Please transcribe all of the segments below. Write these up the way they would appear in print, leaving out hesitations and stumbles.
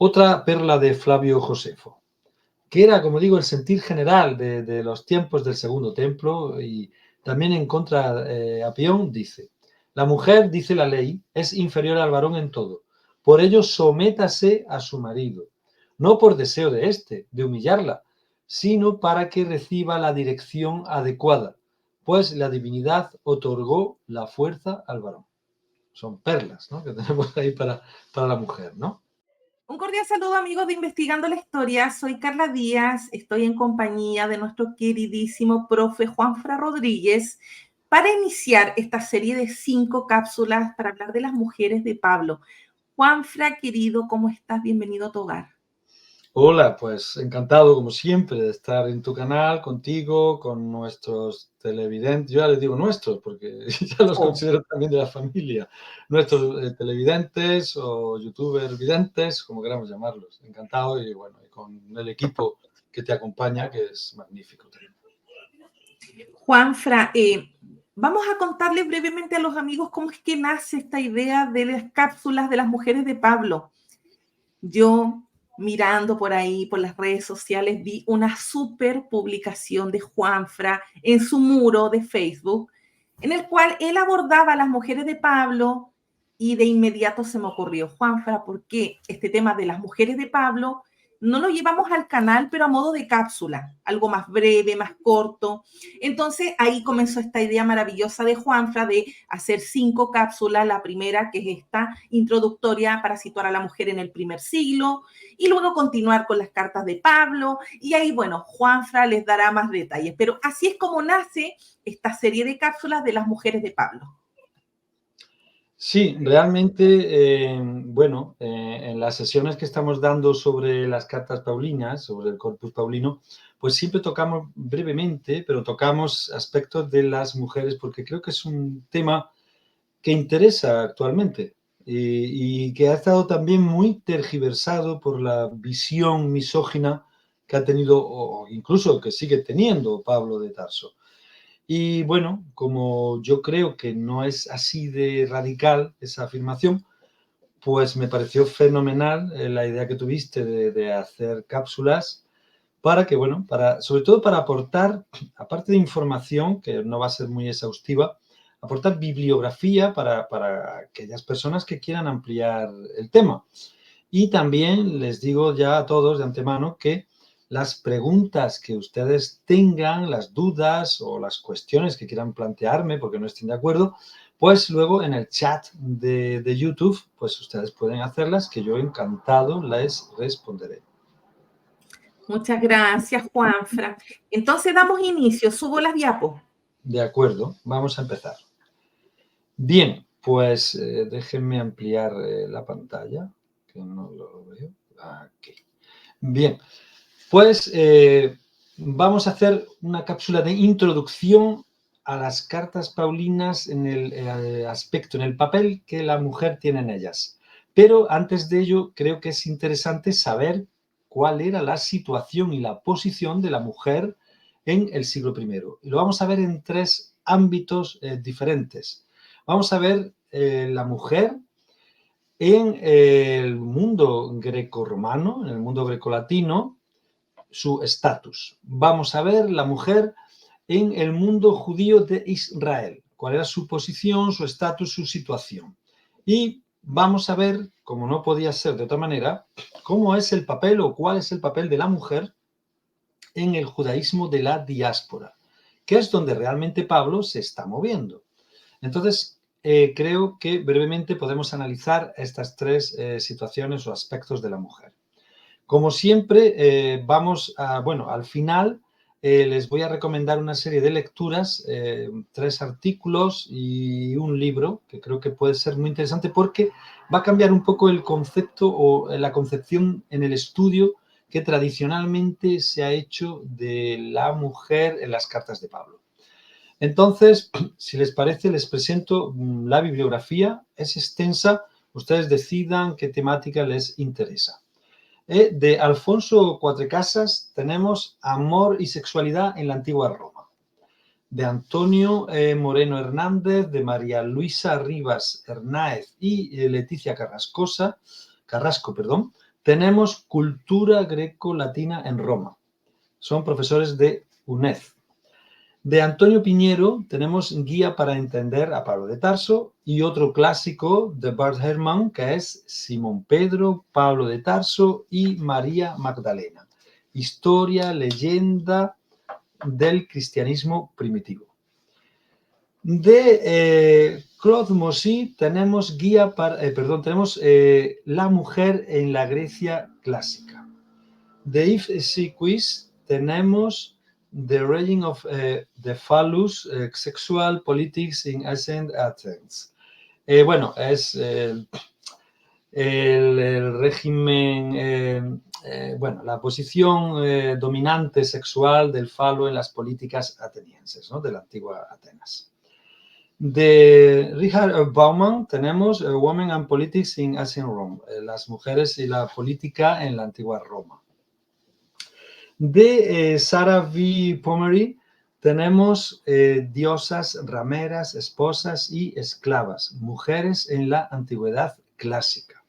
Otra perla de Flavio Josefo, que era, como digo, el sentir general de los tiempos del Segundo Templo, y también en contra Apión dice: la mujer, dice la ley, es inferior al varón en todo, por ello sométase a su marido, no por deseo de éste, de humillarla, sino para que reciba la dirección adecuada, pues la divinidad otorgó la fuerza al varón. Son perlas, ¿no?, que tenemos ahí para la mujer, ¿no? Un cordial saludo, amigos de Investigando la Historia. Soy Carla Díaz, estoy en compañía de nuestro queridísimo profe Juanfra Rodríguez para iniciar esta serie de 5 cápsulas para hablar de las mujeres de Pablo. Juanfra, querido, ¿cómo estás? Bienvenido a tu hogar. Hola, pues encantado, como siempre, de estar en tu canal, contigo, con nuestros televidentes. Yo ya les digo nuestros, porque ya los considero también de la familia. Nuestros televidentes o youtubers videntes, como queramos llamarlos. Encantado, y bueno, y con el equipo que te acompaña, que es magnífico también. Juanfra, vamos a contarles brevemente a los amigos cómo es que nace esta idea de las cápsulas de las mujeres de Pablo. Yo, mirando por ahí, por las redes sociales, vi una súper publicación de Juanfra en su muro de Facebook, en el cual él abordaba a las mujeres de Pablo, y de inmediato se me ocurrió: Juanfra, ¿por qué este tema de las mujeres de Pablo no lo llevamos al canal, pero a modo de cápsula, algo más breve, más corto? Entonces ahí comenzó esta idea maravillosa de Juanfra de hacer 5 cápsulas. La primera, que es esta introductoria para situar a la mujer en el primer siglo, y luego continuar con las cartas de Pablo, y ahí, bueno, Juanfra les dará más detalles. Pero así es como nace esta serie de cápsulas de las mujeres de Pablo. Sí, realmente, bueno, en las sesiones que estamos dando sobre las cartas paulinas, sobre el Corpus Paulino, pues siempre tocamos brevemente, pero tocamos aspectos de las mujeres, porque creo que es un tema que interesa actualmente, y que ha estado también muy tergiversado por la visión misógina que ha tenido, o incluso que sigue teniendo, Pablo de Tarso. Y bueno, como yo creo que no es así de radical esa afirmación, pues me pareció fenomenal la idea que tuviste de hacer cápsulas para que, bueno, sobre todo para aportar, aparte de información, que no va a ser muy exhaustiva, aportar bibliografía para aquellas personas que quieran ampliar el tema. Y también les digo ya a todos de antemano que las preguntas que ustedes tengan, las dudas o las cuestiones que quieran plantearme porque no estén de acuerdo, pues luego en el chat de YouTube, pues ustedes pueden hacerlas, que yo encantado les responderé. Muchas gracias, Juanfra. Entonces damos inicio. Subo las diapos. De acuerdo, vamos a empezar. Bien, pues déjenme ampliar la pantalla, que no lo veo. Aquí. Bien, pues vamos a hacer una cápsula de introducción a las cartas paulinas en el aspecto, en el papel que la mujer tiene en ellas. Pero antes de ello, creo que es interesante saber cuál era la situación y la posición de la mujer en el siglo I. Y lo vamos a ver en 3 ámbitos diferentes. Vamos a ver la mujer en el mundo grecorromano, en el mundo grecolatino, su estatus. Vamos a ver la mujer en el mundo judío de Israel, cuál era su posición, su estatus, su situación. Y vamos a ver, como no podía ser de otra manera, cómo es el papel o cuál es el papel de la mujer en el judaísmo de la diáspora, que es donde realmente Pablo se está moviendo. Entonces, creo que brevemente podemos analizar estas 3 situaciones o aspectos de la mujer. Como siempre, vamos a, bueno, al final les voy a recomendar una serie de lecturas, 3 artículos y un libro, que creo que puede ser muy interesante porque va a cambiar un poco el concepto o la concepción en el estudio que tradicionalmente se ha hecho de la mujer en las cartas de Pablo. Entonces, si les parece, les presento la bibliografía. Es extensa, ustedes decidan qué temática les interesa. De Alfonso Cuatrecasas tenemos Amor y sexualidad en la antigua Roma. De Antonio Moreno Hernández, de María Luisa Rivas Hernáez y Leticia Carrasco, tenemos cultura greco-latina en Roma. Son profesores de UNED. De Antonio Piñero tenemos Guía para entender a Pablo de Tarso y otro clásico de Bart Ehrman, que es Simón Pedro, Pablo de Tarso y María Magdalena. Historia, leyenda del cristianismo primitivo. De Claude Mossy tenemos tenemos La mujer en la Grecia clásica. De Yves Siquis tenemos The Raging of the Phallus, Sexual Politics in Ancient Athens. Bueno, es el régimen, bueno, la posición dominante sexual del falo en las políticas atenienses, ¿no? De la antigua Atenas. De Richard Bauman tenemos Women and Politics in Ancient Rome, las mujeres y la política en la antigua Roma. De Sarah V. Pomeroy tenemos diosas, rameras, esposas y esclavas, mujeres en la antigüedad clásica.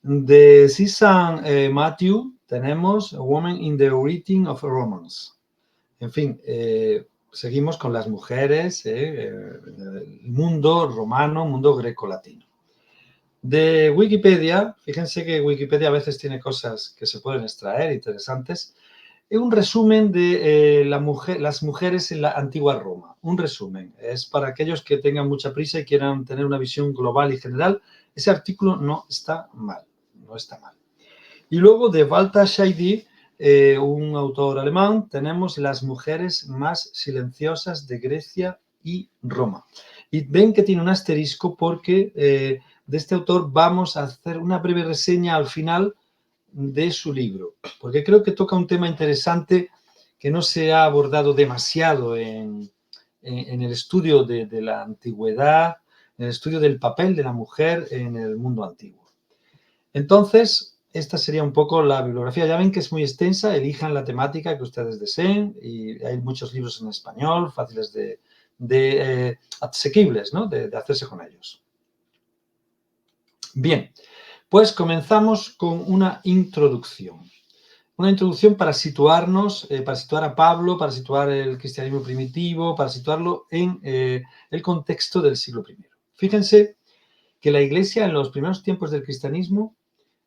De Susan Matthew tenemos Women in the Writing of Romance. En fin, seguimos con las mujeres, el mundo romano, mundo grecolatino. De Wikipedia, fíjense que Wikipedia a veces tiene cosas que se pueden extraer interesantes. Un resumen de las mujeres en la antigua Roma. Un resumen. Es para aquellos que tengan mucha prisa y quieran tener una visión global y general. Ese artículo no está mal. No está mal. Y luego de Walter Scheidi, un autor alemán, tenemos las mujeres más silenciosas de Grecia y Roma. Y ven que tiene un asterisco porque de este autor vamos a hacer una breve reseña al final de su libro, porque creo que toca un tema interesante que no se ha abordado demasiado en el estudio de la antigüedad, en el estudio del papel de la mujer en el mundo antiguo. Entonces, esta sería un poco la bibliografía. Ya ven que es muy extensa, elijan la temática que ustedes deseen y hay muchos libros en español, fáciles asequibles, ¿no? de hacerse con ellos. Bien, pues comenzamos con una introducción. Una introducción para situarnos, para situar a Pablo, para situar el cristianismo primitivo, para situarlo en el contexto del siglo I. Fíjense que la Iglesia en los primeros tiempos del cristianismo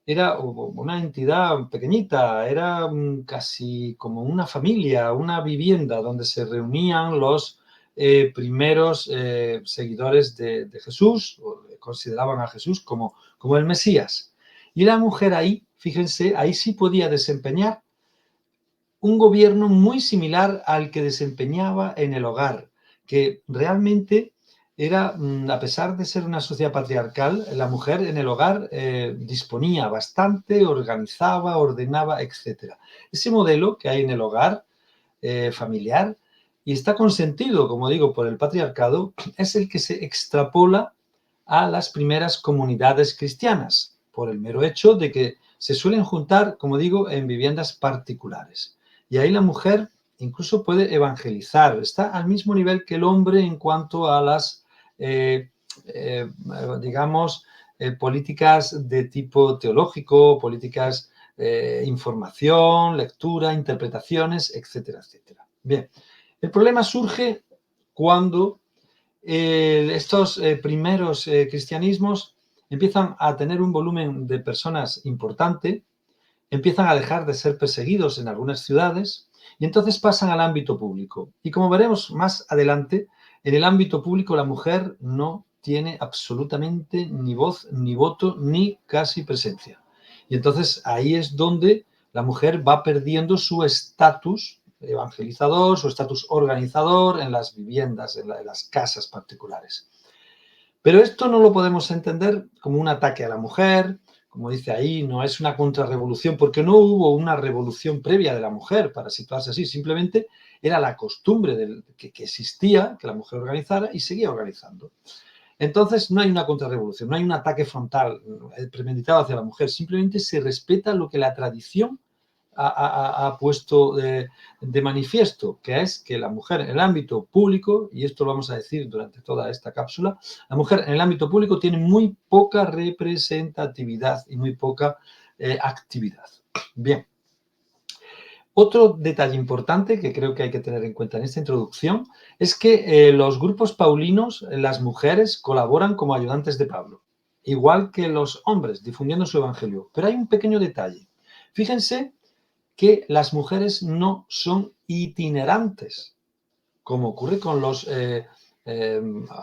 era una entidad pequeñita, era casi como una familia, una vivienda donde se reunían los primeros seguidores de Jesús, o consideraban a Jesús como el Mesías. Y la mujer ahí, fíjense, ahí sí podía desempeñar un gobierno muy similar al que desempeñaba en el hogar, que realmente era, a pesar de ser una sociedad patriarcal, la mujer en el hogar disponía bastante, organizaba, ordenaba, etc. Ese modelo que hay en el hogar familiar y está consentido, como digo, por el patriarcado, es el que se extrapola a las primeras comunidades cristianas, por el mero hecho de que se suelen juntar, como digo, en viviendas particulares. Y ahí la mujer incluso puede evangelizar, está al mismo nivel que el hombre en cuanto a las políticas de tipo teológico, políticas información, lectura, interpretaciones, etcétera, etcétera. Bien, el problema surge cuando estos primeros cristianismos empiezan a tener un volumen de personas importante, empiezan a dejar de ser perseguidos en algunas ciudades y entonces pasan al ámbito público. Y como veremos más adelante, en el ámbito público la mujer no tiene absolutamente ni voz, ni voto, ni casi presencia. Y entonces ahí es donde la mujer va perdiendo su estatus evangelizador, su estatus organizador en las viviendas, en las casas particulares. Pero esto no lo podemos entender como un ataque a la mujer, como dice ahí, no es una contrarrevolución, porque no hubo una revolución previa de la mujer para situarse así, simplemente era la costumbre que existía, que la mujer organizara y seguía organizando. Entonces no hay una contrarrevolución, no hay un ataque frontal premeditado hacia la mujer, simplemente se respeta lo que la tradición ha puesto de manifiesto, que es que la mujer en el ámbito público, y esto lo vamos a decir durante toda esta cápsula, la mujer en el ámbito público tiene muy poca representatividad y muy poca actividad. Bien. Otro detalle importante que creo que hay que tener en cuenta en esta introducción es que los grupos paulinos, las mujeres, colaboran como ayudantes de Pablo, igual que los hombres, difundiendo su evangelio. Pero hay un pequeño detalle. Fíjense que las mujeres no son itinerantes, como ocurre con los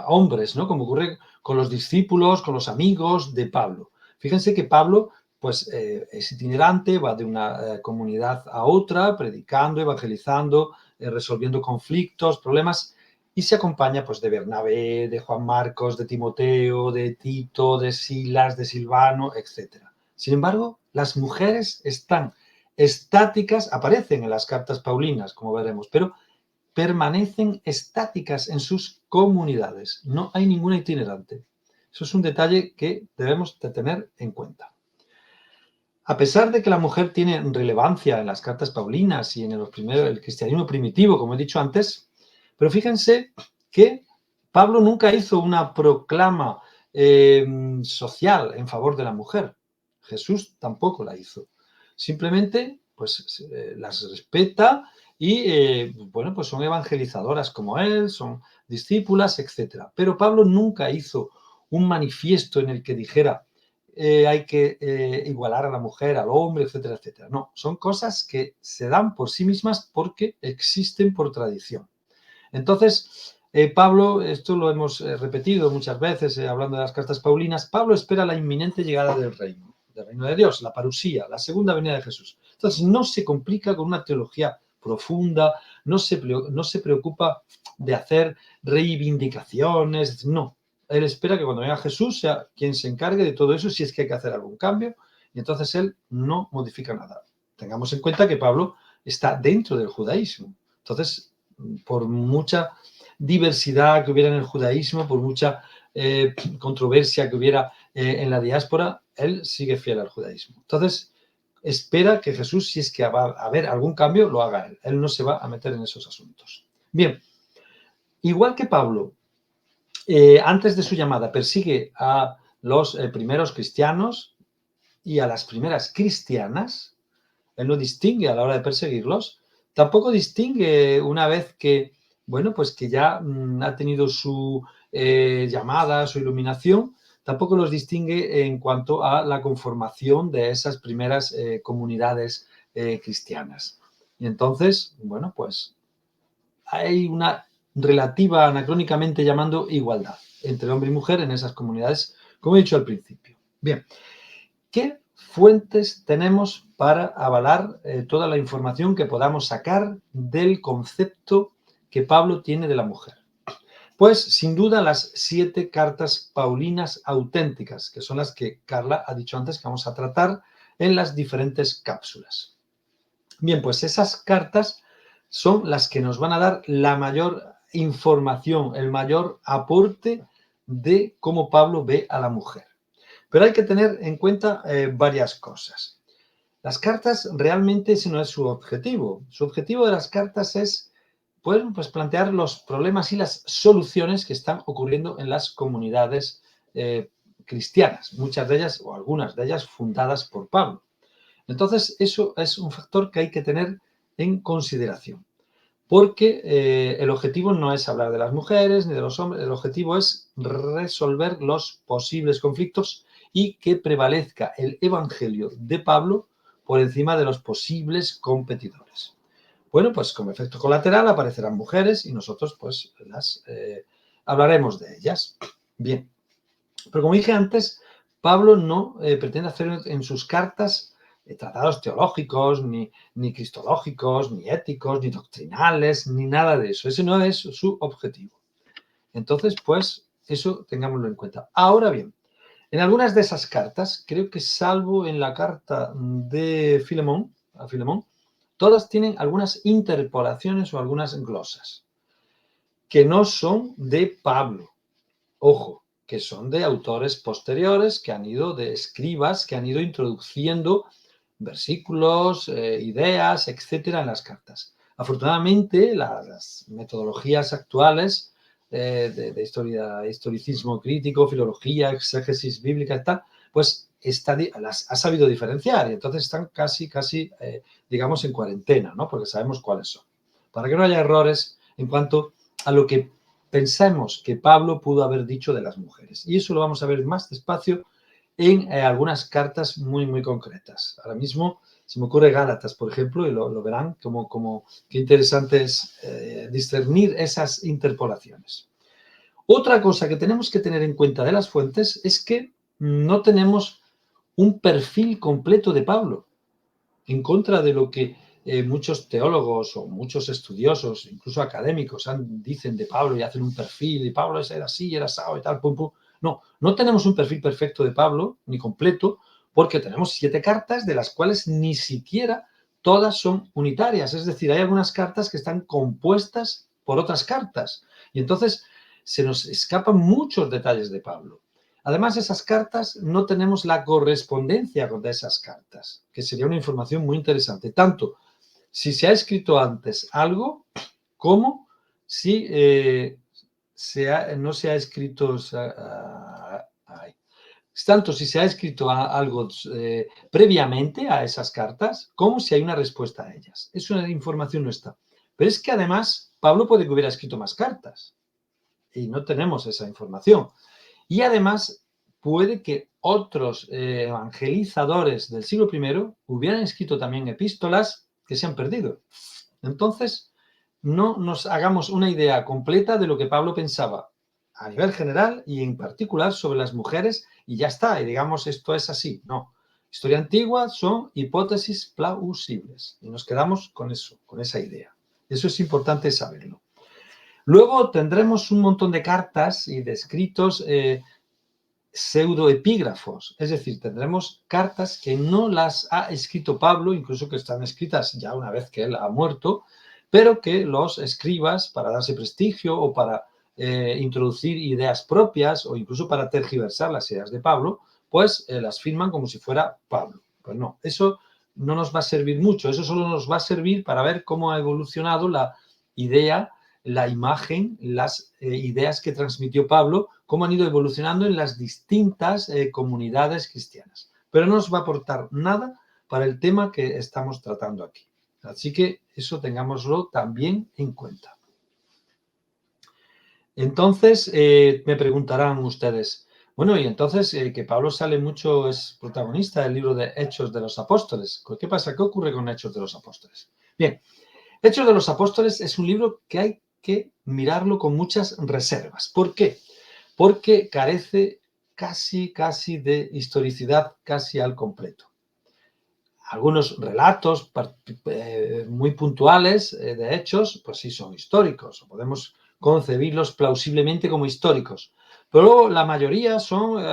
hombres, ¿no? Como ocurre con los discípulos, con los amigos de Pablo. Fíjense que Pablo pues es itinerante, va de una comunidad a otra, predicando, evangelizando, resolviendo conflictos, problemas, y se acompaña pues de Bernabé, de Juan Marcos, de Timoteo, de Tito, de Silas, de Silvano, etc. Sin embargo, las mujeres están estáticas, aparecen en las cartas paulinas, como veremos, pero permanecen estáticas en sus comunidades. No hay ninguna itinerante. Eso es un detalle que debemos de tener en cuenta. A pesar de que la mujer tiene relevancia en las cartas paulinas y en el cristianismo primitivo, como he dicho antes, pero fíjense que Pablo nunca hizo una proclama social en favor de la mujer. Jesús tampoco la hizo. Simplemente pues las respeta y bueno, pues son evangelizadoras como él, son discípulas, etc. Pero Pablo nunca hizo un manifiesto en el que dijera hay que igualar a la mujer, al hombre, etcétera, etcétera. No, son cosas que se dan por sí mismas porque existen por tradición. Entonces, Pablo, esto lo hemos repetido muchas veces hablando de las cartas paulinas, Pablo espera la inminente llegada del reino de Dios, la parusía, la segunda venida de Jesús. Entonces, no se complica con una teología profunda, no se preocupa de hacer reivindicaciones, no. Él espera que cuando venga Jesús sea quien se encargue de todo eso, si es que hay que hacer algún cambio, y entonces él no modifica nada. Tengamos en cuenta que Pablo está dentro del judaísmo. Entonces, por mucha diversidad que hubiera en el judaísmo, por mucha controversia que hubiera en la diáspora, él sigue fiel al judaísmo. Entonces, espera que Jesús, si es que va a haber algún cambio, lo haga él. Él no se va a meter en esos asuntos. Bien, igual que Pablo, antes de su llamada, persigue a los primeros cristianos y a las primeras cristianas. Él no distingue a la hora de perseguirlos. Tampoco distingue una vez que, bueno, pues que ya ha tenido su llamada, su iluminación, tampoco los distingue en cuanto a la conformación de esas primeras comunidades cristianas. Y entonces, bueno, pues hay una relativa, anacrónicamente llamando igualdad entre hombre y mujer en esas comunidades, como he dicho al principio. Bien, ¿qué fuentes tenemos para avalar toda la información que podamos sacar del concepto que Pablo tiene de la mujer? Pues sin duda las 7 cartas paulinas auténticas, que son las que Carla ha dicho antes que vamos a tratar en las diferentes cápsulas. Bien, pues esas cartas son las que nos van a dar la mayor información, el mayor aporte de cómo Pablo ve a la mujer. Pero hay que tener en cuenta varias cosas. Las cartas realmente ese no es su objetivo. Su objetivo de las cartas es pues plantear los problemas y las soluciones que están ocurriendo en las comunidades cristianas, muchas de ellas o algunas de ellas fundadas por Pablo. Entonces, eso es un factor que hay que tener en consideración, porque el objetivo no es hablar de las mujeres ni de los hombres, el objetivo es resolver los posibles conflictos y que prevalezca el evangelio de Pablo por encima de los posibles competidores. Bueno, pues como efecto colateral aparecerán mujeres y nosotros pues las hablaremos de ellas. Bien, pero como dije antes, Pablo no pretende hacer en sus cartas tratados teológicos, ni cristológicos, ni éticos, ni doctrinales, ni nada de eso. Ese no es su objetivo. Entonces, pues, eso tengámoslo en cuenta. Ahora bien, en algunas de esas cartas, creo que salvo en la carta de Filemón, a Filemón, todas tienen algunas interpolaciones o algunas glosas que no son de Pablo. Ojo, que son de autores posteriores que han ido, de escribas que han ido introduciendo versículos, ideas, etcétera, en las cartas. Afortunadamente, las metodologías actuales de historicismo crítico, filología, exégesis bíblica y tal, pues las ha sabido diferenciar y entonces están casi, digamos, en cuarentena, ¿no? Porque sabemos cuáles son. Para que no haya errores en cuanto a lo que pensamos que Pablo pudo haber dicho de las mujeres. Y eso lo vamos a ver más despacio en algunas cartas muy, muy concretas. Ahora mismo se me ocurre Gálatas, por ejemplo, y lo verán como qué interesante es discernir esas interpolaciones. Otra cosa que tenemos que tener en cuenta de las fuentes es que no tenemos un perfil completo de Pablo, en contra de lo que muchos teólogos o muchos estudiosos, incluso académicos, dicen de Pablo y hacen un perfil, y Pablo era así, era asado y tal, pum, pum. No, no tenemos un perfil perfecto de Pablo, ni completo, porque tenemos 7 cartas de las cuales ni siquiera todas son unitarias. Es decir, hay algunas cartas que están compuestas por otras cartas. Y entonces se nos escapan muchos detalles de Pablo. Además, esas cartas no tenemos la correspondencia de esas cartas, que sería una información muy interesante, tanto si se ha escrito antes algo como si no se ha escrito, tanto si se ha escrito algo previamente a esas cartas como si hay una respuesta a ellas. Esa información no está. Pero es que además Pablo puede que hubiera escrito más cartas y no tenemos esa información. Y además puede que otros evangelizadores del siglo I hubieran escrito también epístolas que se han perdido. Entonces, no nos hagamos una idea completa de lo que Pablo pensaba a nivel general y en particular sobre las mujeres y ya está, y digamos esto es así. No, historia antigua son hipótesis plausibles y nos quedamos con eso, con esa idea. Eso es importante saberlo. Luego tendremos un montón de cartas y de escritos pseudoepígrafos, es decir, tendremos cartas que no las ha escrito Pablo, incluso que están escritas ya una vez que él ha muerto, pero que los escribas, para darse prestigio o para introducir ideas propias o incluso para tergiversar las ideas de Pablo, pues las firman como si fuera Pablo. Pues no, eso no nos va a servir mucho, eso solo nos va a servir para ver cómo ha evolucionado la idea, la imagen, las ideas que transmitió Pablo, cómo han ido evolucionando en las distintas comunidades cristianas. Pero no nos va a aportar nada para el tema que estamos tratando aquí. Así que eso tengámoslo también en cuenta. Entonces, me preguntarán ustedes, bueno, y entonces que Pablo sale mucho, es protagonista del libro de Hechos de los Apóstoles. ¿Qué pasa? ¿Qué ocurre con Hechos de los Apóstoles? Bien, Hechos de los Apóstoles es un libro que hay que mirarlo con muchas reservas. ¿Por qué? Porque carece casi de historicidad, casi al completo. Algunos relatos muy puntuales de hechos, pues sí son históricos, o podemos concebirlos plausiblemente como históricos. Pero luego la mayoría son,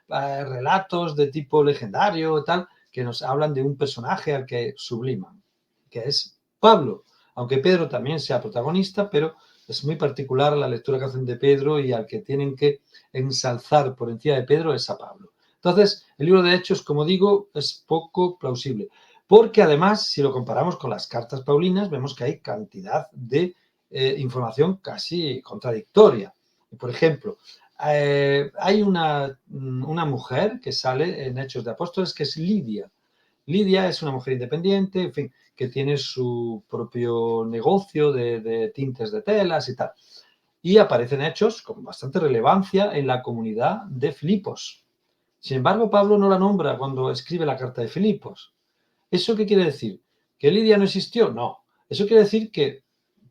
relatos de tipo legendario y tal, que nos hablan de un personaje al que subliman, que es Pablo. Aunque Pedro también sea protagonista, pero es muy particular la lectura que hacen de Pedro y al que tienen que ensalzar por encima de Pedro es a Pablo. Entonces, el libro de Hechos, como digo, es poco plausible, porque además, si lo comparamos con las cartas paulinas, vemos que hay cantidad de información casi contradictoria. Por ejemplo, hay una mujer que sale en Hechos de Apóstoles que es Lidia. Lidia es una mujer independiente, en fin, que tiene su propio negocio de tintes de telas y tal. Y aparecen hechos con bastante relevancia en la comunidad de Filipos. Sin embargo, Pablo no la nombra cuando escribe la carta de Filipos. ¿Eso qué quiere decir? ¿Que Lidia no existió? No. Eso quiere decir que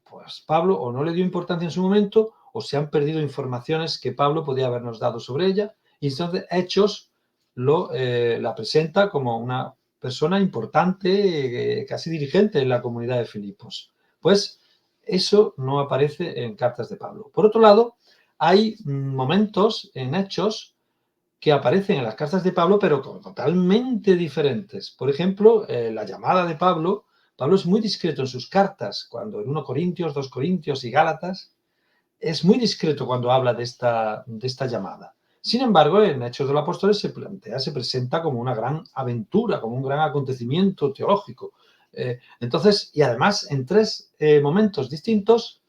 pues, Pablo o no le dio importancia en su momento o se han perdido informaciones que Pablo podía habernos dado sobre ella y entonces Hechos la presenta como una persona importante, casi dirigente en la comunidad de Filipos. Pues eso no aparece en cartas de Pablo. Por otro lado, hay momentos en Hechos que aparecen en las cartas de Pablo, pero totalmente diferentes. Por ejemplo, la llamada de Pablo. Pablo es muy discreto en sus cartas, cuando en 1 Corintios, 2 Corintios y Gálatas, es muy discreto cuando habla de esta llamada. Sin embargo, en Hechos de los Apóstoles se presenta como una gran aventura, como un gran acontecimiento teológico. Entonces, y además en 3 momentos distintos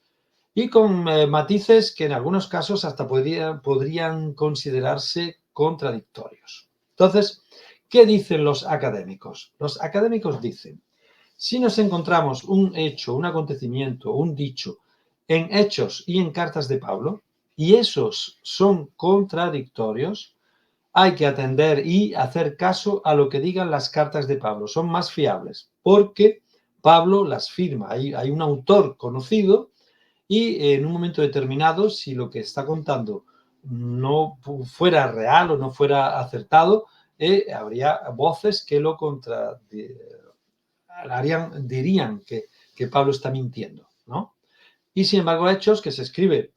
y con matices que en algunos casos hasta podrían considerarse contradictorios. Entonces, ¿qué dicen los académicos? Los académicos dicen, si nos encontramos un hecho, un acontecimiento, un dicho en Hechos y en Cartas de Pablo, y esos son contradictorios, hay que atender y hacer caso a lo que digan las cartas de Pablo. Son más fiables, porque Pablo las firma. Hay un autor conocido y en un momento determinado, si lo que está contando no fuera real o no fuera acertado, habría voces que lo dirían que Pablo está mintiendo, ¿no? Y sin embargo, Hechos, que se escribe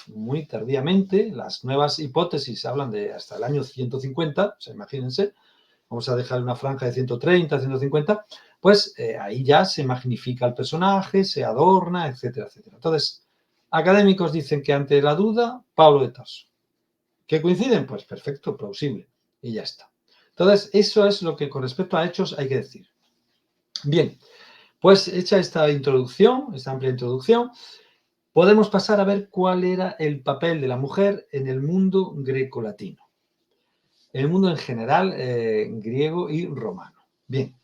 muy tardíamente, las nuevas hipótesis hablan de hasta el año 150, o sea, imagínense, vamos a dejar una franja de 130, 150, pues ahí ya se magnifica el personaje, se adorna, etcétera, etcétera. Entonces, académicos dicen que ante la duda, Pablo de Tarso. ¿Que coinciden? Pues perfecto, plausible, y ya está. Entonces, eso es lo que con respecto a Hechos hay que decir. Bien, pues hecha esta introducción, esta amplia introducción, podemos pasar a ver cuál era el papel de la mujer en el mundo grecolatino. En el mundo en general, griego y romano. Bien,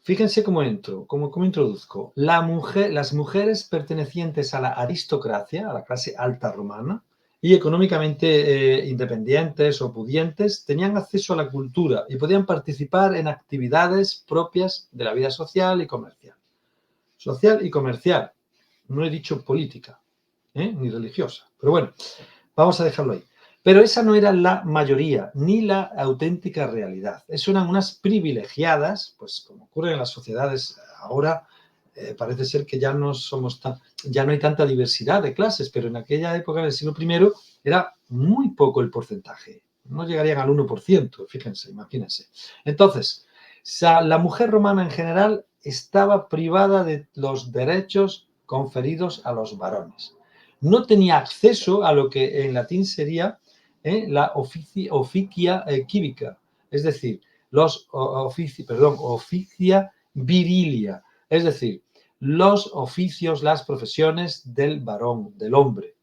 fíjense cómo entro, cómo introduzco. Las mujeres pertenecientes a la aristocracia, a la clase alta romana, y económicamente independientes o pudientes, tenían acceso a la cultura y podían participar en actividades propias de la vida social y comercial. Social y comercial, no he dicho política, ni religiosa, pero bueno, vamos a dejarlo ahí. Pero esa no era la mayoría, ni la auténtica realidad. Eso eran unas privilegiadas, pues como ocurre en las sociedades ahora, parece ser que ya no hay tanta diversidad de clases, pero en aquella época del siglo I era muy poco el porcentaje. No llegarían al 1%, fíjense, imagínense. Entonces, la mujer romana en general estaba privada de los derechos conferidos a los varones. No tenía acceso a lo que en latín sería la oficia cívica, es decir, oficia virilia, es decir, los oficios, las profesiones del varón, del hombre.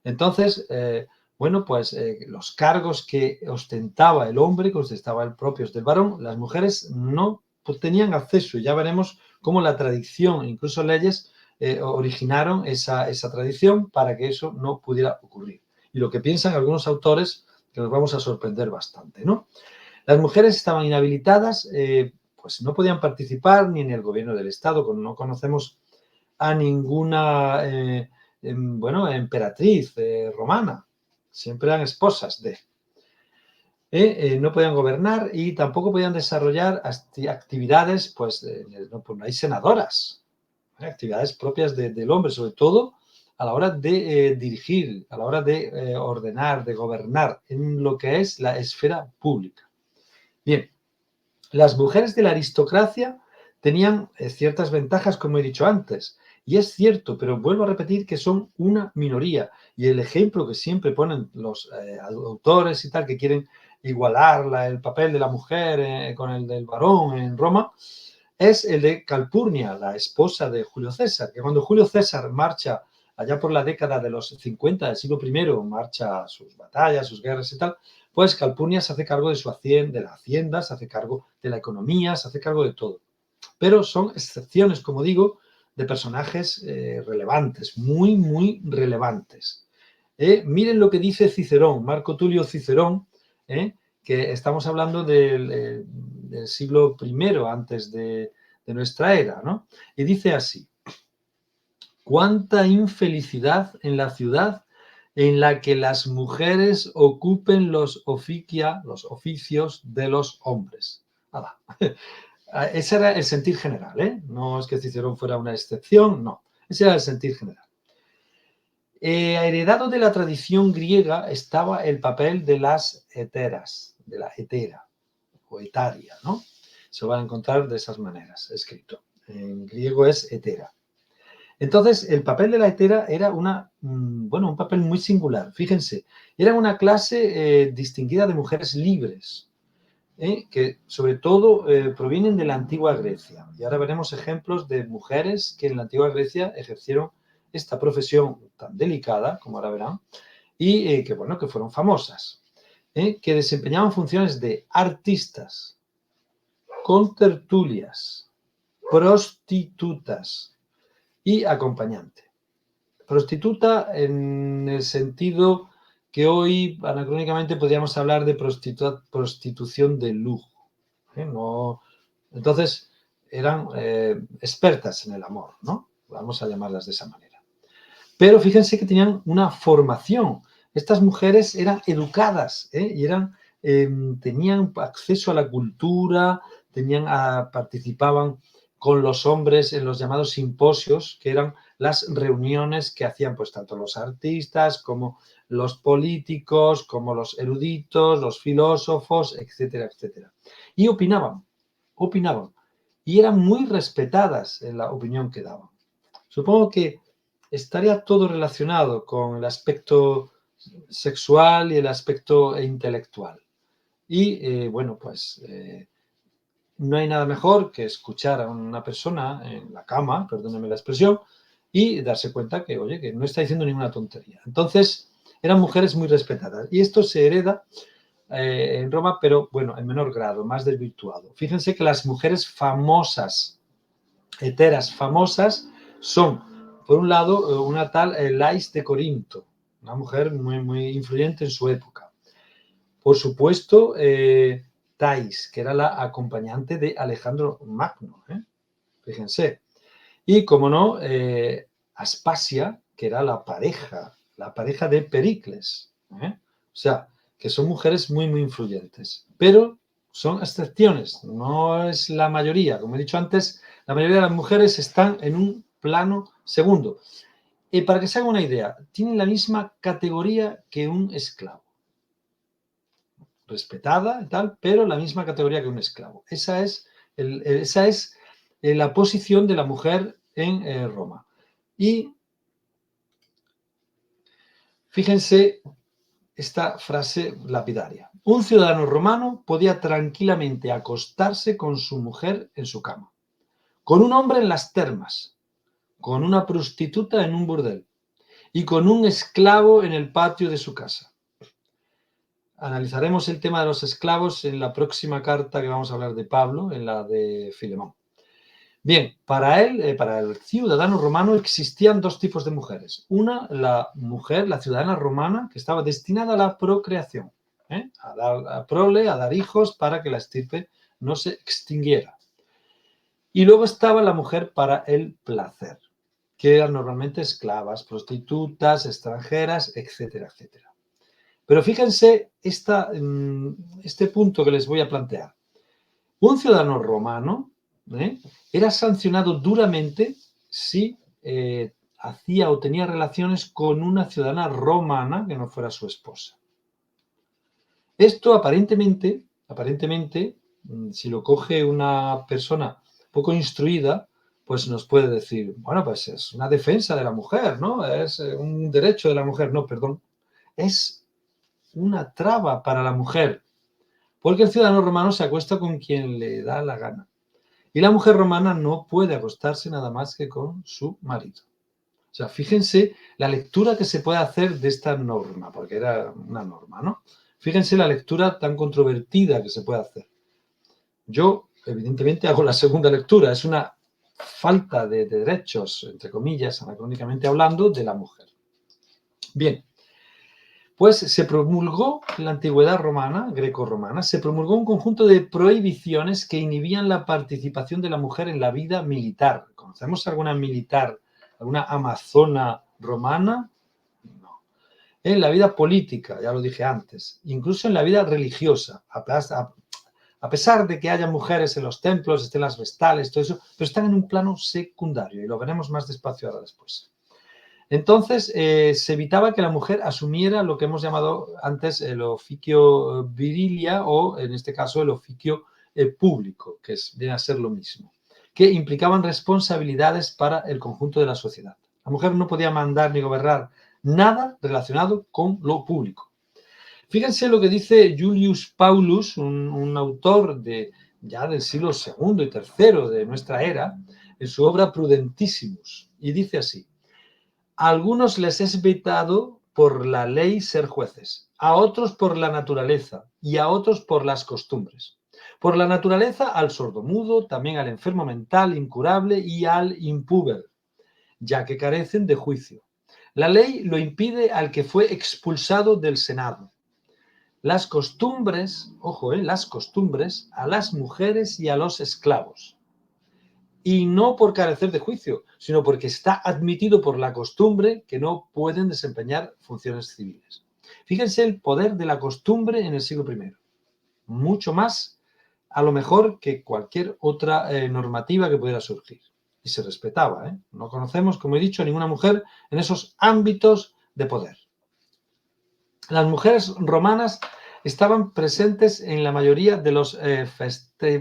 Entonces, bueno, pues los cargos que ostentaba el hombre, que ostentaban propios del varón, las mujeres no tenían acceso. Ya veremos cómo la tradición, incluso leyes, originaron esa tradición para que eso no pudiera ocurrir. Y lo que piensan algunos autores, que nos vamos a sorprender bastante, ¿no? Las mujeres estaban inhabilitadas, pues no podían participar ni en el gobierno del Estado, no conocemos a ninguna, emperatriz romana, siempre eran esposas de. No podían gobernar y tampoco podían desarrollar actividades, pues no hay senadoras, actividades propias del hombre, sobre todo a la hora de dirigir, a la hora de ordenar, de gobernar en lo que es la esfera pública. Bien, las mujeres de la aristocracia tenían ciertas ventajas, como he dicho antes, y es cierto, pero vuelvo a repetir que son una minoría, y el ejemplo que siempre ponen los autores y tal, que quieren igualar el papel de la mujer con el del varón en Roma, es el de Calpurnia, la esposa de Julio César, que cuando Julio César marcha allá por la década de los 50 del siglo I, marcha a sus batallas, sus guerras y tal, pues Calpurnia se hace cargo de la hacienda, se hace cargo de la economía, se hace cargo de todo. Pero son excepciones, como digo, de personajes relevantes, muy, muy relevantes. Miren lo que dice Cicerón, Marco Tulio Cicerón, que estamos hablando del siglo I antes de nuestra era, ¿no? Y dice así: cuánta infelicidad en la ciudad en la que las mujeres ocupen los oficios de los hombres. Ese era el sentir general, ¿eh? No es que Cicerón fuera una excepción, no. Ese era el sentir general. Heredado de la tradición griega estaba el papel de las heteras, de la hetera o etaria, ¿no? Se van a encontrar de esas maneras escrito. En griego es hetera. Entonces, el papel de la hetera era un papel muy singular. Fíjense, era una clase distinguida de mujeres libres, que sobre todo provienen de la antigua Grecia. Y ahora veremos ejemplos de mujeres que en la antigua Grecia ejercieron esta profesión tan delicada, como ahora verán, y que fueron famosas. que desempeñaban funciones de artistas, contertulias, prostitutas y acompañante. Prostituta en el sentido que hoy anacrónicamente podríamos hablar de prostitución de lujo. No, entonces eran expertas en el amor, ¿no? Vamos a llamarlas de esa manera. Pero fíjense que tenían una formación. Estas mujeres eran educadas y tenían acceso a la cultura, participaban con los hombres en los llamados simposios, que eran las reuniones que hacían pues tanto los artistas como los políticos, como los eruditos, los filósofos, etcétera, etcétera. Y opinaban. Y eran muy respetadas en la opinión que daban. Supongo que estaría todo relacionado con el aspecto sexual y el aspecto intelectual. Y bueno, pues no hay nada mejor que escuchar a una persona en la cama, perdónenme la expresión, y darse cuenta que, oye, que no está diciendo ninguna tontería. Entonces, eran mujeres muy respetadas. Y esto se hereda en Roma, pero bueno, en menor grado, más desvirtuado. Fíjense que las mujeres famosas, heteras famosas, son, por un lado, una tal Lais de Corinto, una mujer muy, muy influyente en su época. Por supuesto, Thais, que era la acompañante de Alejandro Magno, fíjense. Y, como no, Aspasia, que era la pareja de Pericles. O sea, que son mujeres muy, muy influyentes. Pero son excepciones, no es la mayoría. Como he dicho antes, la mayoría de las mujeres están en un plano segundo. Para que se hagan una idea, tienen la misma categoría que un esclavo. Respetada y tal, pero la misma categoría que un esclavo. Esa es la posición de la mujer en Roma. Y fíjense esta frase lapidaria. Un ciudadano romano podía tranquilamente acostarse con su mujer en su cama, con un hombre en las termas, con una prostituta en un burdel y con un esclavo en el patio de su casa. Analizaremos el tema de los esclavos en la próxima carta que vamos a hablar de Pablo, en la de Filemón. Bien, para el ciudadano romano existían dos tipos de mujeres. Una, la mujer, la ciudadana romana, que estaba destinada a la procreación, a dar prole, a dar hijos para que la estirpe no se extinguiera. Y luego estaba la mujer para el placer, que eran normalmente esclavas, prostitutas, extranjeras, etcétera, etcétera. Pero fíjense este punto que les voy a plantear. Un ciudadano romano era sancionado duramente si hacía o tenía relaciones con una ciudadana romana que no fuera su esposa. Esto aparentemente, si lo coge una persona poco instruida, pues nos puede decir, bueno, pues es una defensa de la mujer, ¿no? Es un derecho de la mujer. No, perdón. Es una traba para la mujer, porque el ciudadano romano se acuesta con quien le da la gana. Y la mujer romana no puede acostarse nada más que con su marido. O sea, fíjense la lectura que se puede hacer de esta norma, porque era una norma, ¿no? Fíjense la lectura tan controvertida que se puede hacer. Yo, evidentemente, hago la segunda lectura. Es una falta de derechos, entre comillas, anacrónicamente hablando, de la mujer. Bien. Pues se promulgó en la antigüedad romana, grecorromana, se promulgó un conjunto de prohibiciones que inhibían la participación de la mujer en la vida militar. ¿Conocemos alguna militar, alguna amazona romana? No. En la vida política, ya lo dije antes, incluso en la vida religiosa, a pesar de que haya mujeres en los templos, estén las vestales, todo eso, pero están en un plano secundario y lo veremos más despacio ahora después. Entonces, se evitaba que la mujer asumiera lo que hemos llamado antes el oficio virilia o, en este caso, el oficio público, que viene a ser lo mismo, que implicaban responsabilidades para el conjunto de la sociedad. La mujer no podía mandar ni gobernar nada relacionado con lo público. Fíjense lo que dice Julius Paulus, un autor ya del siglo II y III de nuestra era, en su obra Prudentissimus, y dice así: a algunos les es vetado por la ley ser jueces, a otros por la naturaleza y a otros por las costumbres. Por la naturaleza al sordomudo, también al enfermo mental incurable y al impúber, ya que carecen de juicio. La ley lo impide al que fue expulsado del Senado. Las costumbres, ojo, las costumbres a las mujeres y a los esclavos. Y no por carecer de juicio, sino porque está admitido por la costumbre que no pueden desempeñar funciones civiles. Fíjense el poder de la costumbre en el siglo I. Mucho más, a lo mejor, que cualquier otra normativa que pudiera surgir. Y se respetaba, ¿eh? No conocemos, como he dicho, a ninguna mujer en esos ámbitos de poder. Las mujeres romanas estaban presentes en la mayoría de los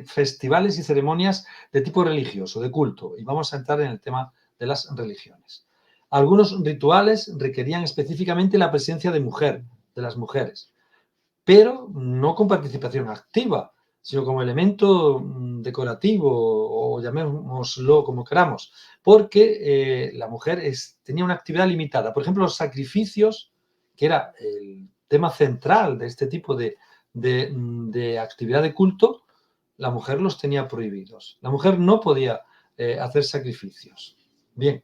festivales y ceremonias de tipo religioso, de culto, y vamos a entrar en el tema de las religiones. Algunos rituales requerían específicamente la presencia de las mujeres, pero no con participación activa, sino como elemento decorativo o llamémoslo como queramos, porque la mujer tenía una actividad limitada. Por ejemplo, los sacrificios, que era el tema central de este tipo de actividad de culto, la mujer los tenía prohibidos. La mujer no podía hacer sacrificios. Bien,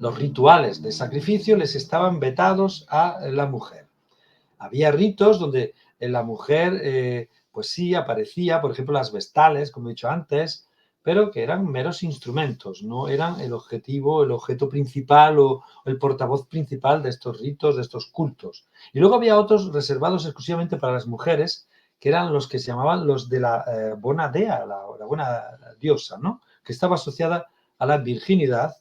los rituales de sacrificio les estaban vetados a la mujer. Había ritos donde la mujer, pues sí, aparecía, por ejemplo, las vestales, como he dicho antes, pero que eran meros instrumentos, no eran el objetivo, el objeto principal o el portavoz principal de estos ritos, de estos cultos. Y luego había otros reservados exclusivamente para las mujeres, que eran los que se llamaban los de la bona dea, la buena diosa, ¿no? Que estaba asociada a la virginidad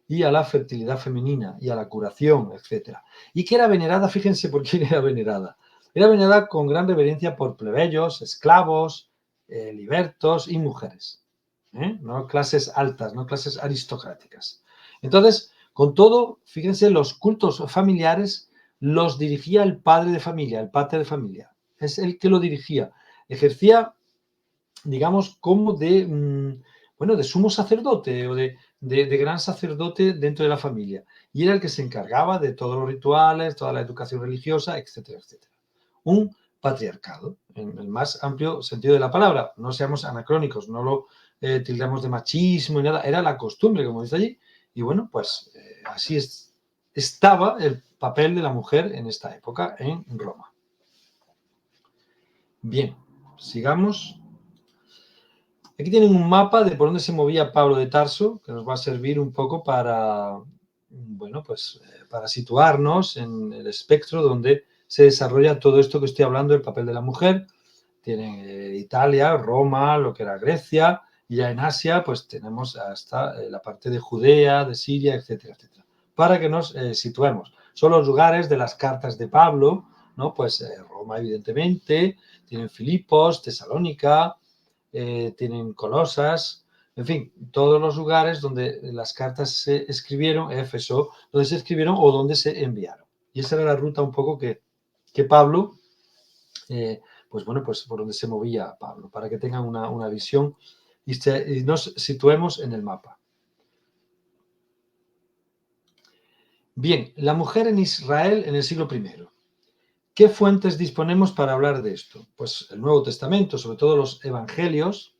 y a la fertilidad femenina y a la curación, etc. Y que era venerada, fíjense por quién era venerada. Era venerada con gran reverencia por plebeyos, esclavos, libertos y mujeres. No clases altas, no clases aristocráticas. Entonces, con todo, fíjense, los cultos familiares los dirigía el padre de familia, el pater de familia. Es el que lo dirigía. Ejercía, digamos, como de sumo sacerdote o de gran sacerdote dentro de la familia. Y era el que se encargaba de todos los rituales, toda la educación religiosa, etcétera, etcétera. Un patriarcado, en el más amplio sentido de la palabra. No seamos anacrónicos, no lo tildamos de machismo y nada. Era la costumbre, como dice allí. Y bueno, pues así estaba el papel de la mujer en esta época en Roma. Bien, sigamos. Aquí tienen un mapa de por dónde se movía Pablo de Tarso, que nos va a servir un poco para, bueno, pues para situarnos en el espectro donde se desarrolla todo esto que estoy hablando, el papel de la mujer. Tienen Italia, Roma, lo que era Grecia, y ya en Asia, pues tenemos hasta la parte de Judea, de Siria, etcétera, etcétera. Para que nos situemos. Son los lugares de las cartas de Pablo, ¿no? Pues Roma, evidentemente, tienen Filipos, Tesalónica, tienen Colosas, en fin, todos los lugares donde las cartas se escribieron, Éfeso, donde se escribieron o donde se enviaron. Y esa era la ruta un poco que Pablo, pues bueno, pues por donde se movía Pablo, para que tengan una visión y nos situemos en el mapa. Bien, la mujer en Israel en el siglo I. ¿Qué fuentes disponemos para hablar de esto? Pues el Nuevo Testamento, sobre todo los Evangelios,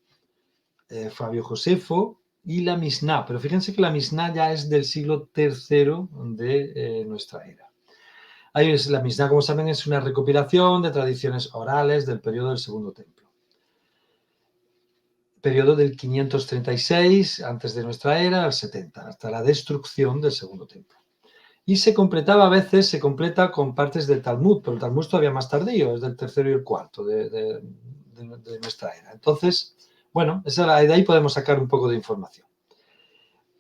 Flavio Josefo y la Misná. Pero fíjense que la Misná ya es del siglo III de nuestra era. Ahí la Misná, como saben, es una recopilación de tradiciones orales del periodo del Segundo Templo. Periodo del 536 antes de nuestra era al 70, hasta la destrucción del Segundo Templo. Y se completaba, a veces se completa con partes del Talmud, pero el Talmud todavía más tardío, es del tercero y el cuarto de nuestra era. Entonces, bueno, de ahí podemos sacar un poco de información.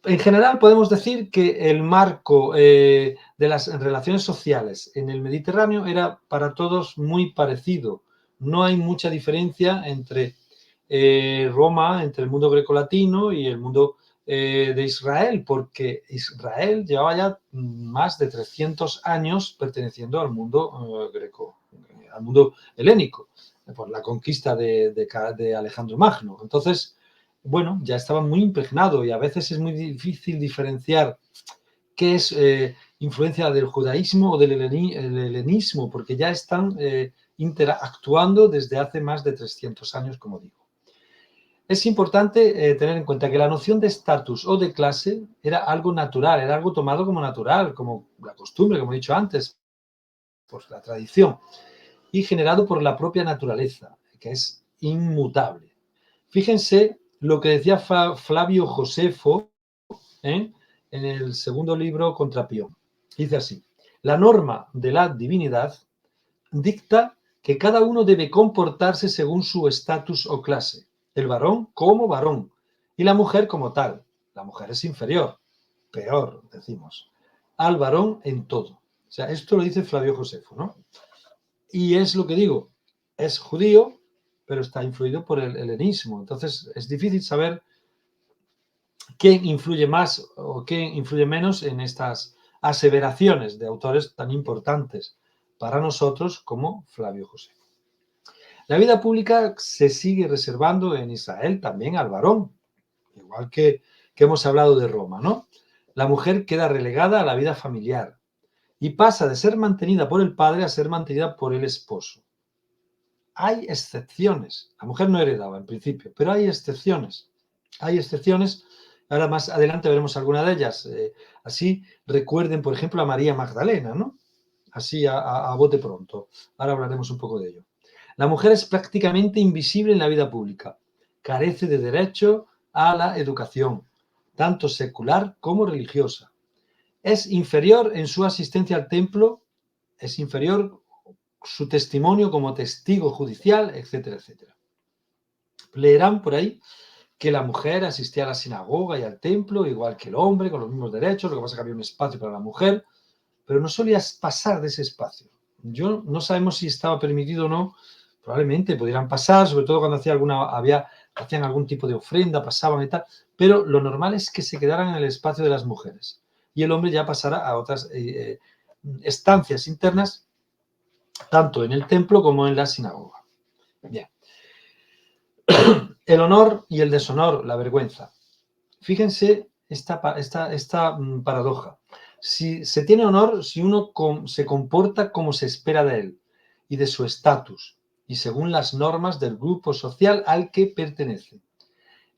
En general podemos decir que el marco de las relaciones sociales en el Mediterráneo era para todos muy parecido. No hay mucha diferencia entre Roma, entre el mundo grecolatino y el mundo de Israel, porque Israel llevaba ya más de 300 años perteneciendo al mundo greco, al mundo helénico, por la conquista de Alejandro Magno. Entonces, bueno, ya estaba muy impregnado y a veces es muy difícil diferenciar qué es influencia del judaísmo o del helenismo, porque ya están interactuando desde hace más de 300 años, como digo. Es importante tener en cuenta que la noción de estatus o de clase era algo natural, era algo tomado como natural, como la costumbre, como he dicho antes, por la tradición, y generado por la propia naturaleza, que es inmutable. Fíjense lo que decía Flavio Josefo en el segundo libro Contra Pión. Dice así: la norma de la divinidad dicta que cada uno debe comportarse según su estatus o clase, el varón como varón y la mujer como tal. La mujer es inferior, peor, decimos, al varón en todo. O sea, esto lo dice Flavio Josefo, ¿no? Y es lo que digo, es judío, pero está influido por el helenismo. Entonces, es difícil saber quién influye más o quién influye menos en estas aseveraciones de autores tan importantes para nosotros como Flavio Josefo. La vida pública se sigue reservando en Israel también al varón, igual que hemos hablado de Roma, ¿no? La mujer queda relegada a la vida familiar y pasa de ser mantenida por el padre a ser mantenida por el esposo. Hay excepciones. La mujer no heredaba en principio, pero hay excepciones. Hay excepciones. Ahora más adelante veremos alguna de ellas. Así recuerden, por ejemplo, a María Magdalena, ¿no? Así a bote pronto. Ahora hablaremos un poco de ello. La mujer es prácticamente invisible en la vida pública. Carece de derecho a la educación, tanto secular como religiosa. Es inferior en su asistencia al templo, es inferior su testimonio como testigo judicial, etcétera, etcétera. Leerán por ahí que la mujer asistía a la sinagoga y al templo, igual que el hombre, con los mismos derechos, lo que pasa es que había un espacio para la mujer, pero no solía pasar de ese espacio. No sabemos si estaba permitido o no, probablemente pudieran pasar, sobre todo cuando hacían algún tipo de ofrenda, pasaban y tal, pero lo normal es que se quedaran en el espacio de las mujeres y el hombre ya pasara a otras estancias internas, tanto en el templo como en la sinagoga. Bien. El honor y el deshonor, la vergüenza. Fíjense esta paradoja. Si se tiene honor, si uno se comporta como se espera de él y de su estatus y según las normas del grupo social al que pertenece.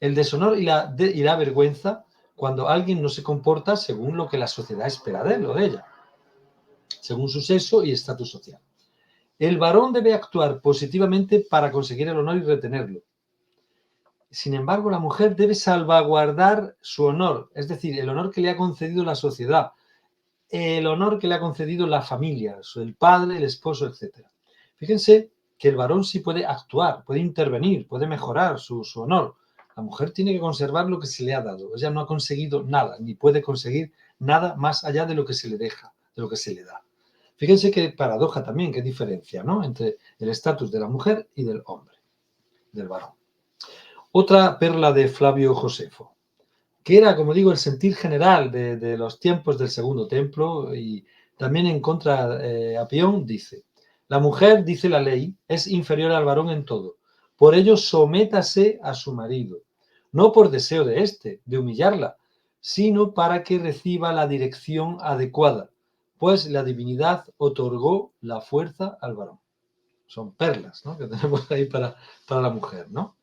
El deshonor y la vergüenza cuando alguien no se comporta según lo que la sociedad espera de él o de ella, según su sexo y estatus social. El varón debe actuar positivamente para conseguir el honor y retenerlo. Sin embargo, la mujer debe salvaguardar su honor, es decir, el honor que le ha concedido la sociedad, el honor que le ha concedido la familia, el padre, el esposo, etc. Fíjense que el varón sí puede actuar, puede intervenir, puede mejorar su honor. La mujer tiene que conservar lo que se le ha dado. Ella no ha conseguido nada, ni puede conseguir nada más allá de lo que se le deja, de lo que se le da. Fíjense qué paradoja también, qué diferencia, ¿no?, entre el estatus de la mujer y del hombre, del varón. Otra perla de Flavio Josefo, que era, como digo, el sentir general de los tiempos del Segundo Templo, y también en contra a Pión, dice: la mujer, dice la ley, es inferior al varón en todo, por ello sométase a su marido, no por deseo de éste, de humillarla, sino para que reciba la dirección adecuada, pues la divinidad otorgó la fuerza al varón. Son perlas, ¿no?, que tenemos ahí para la mujer, ¿no?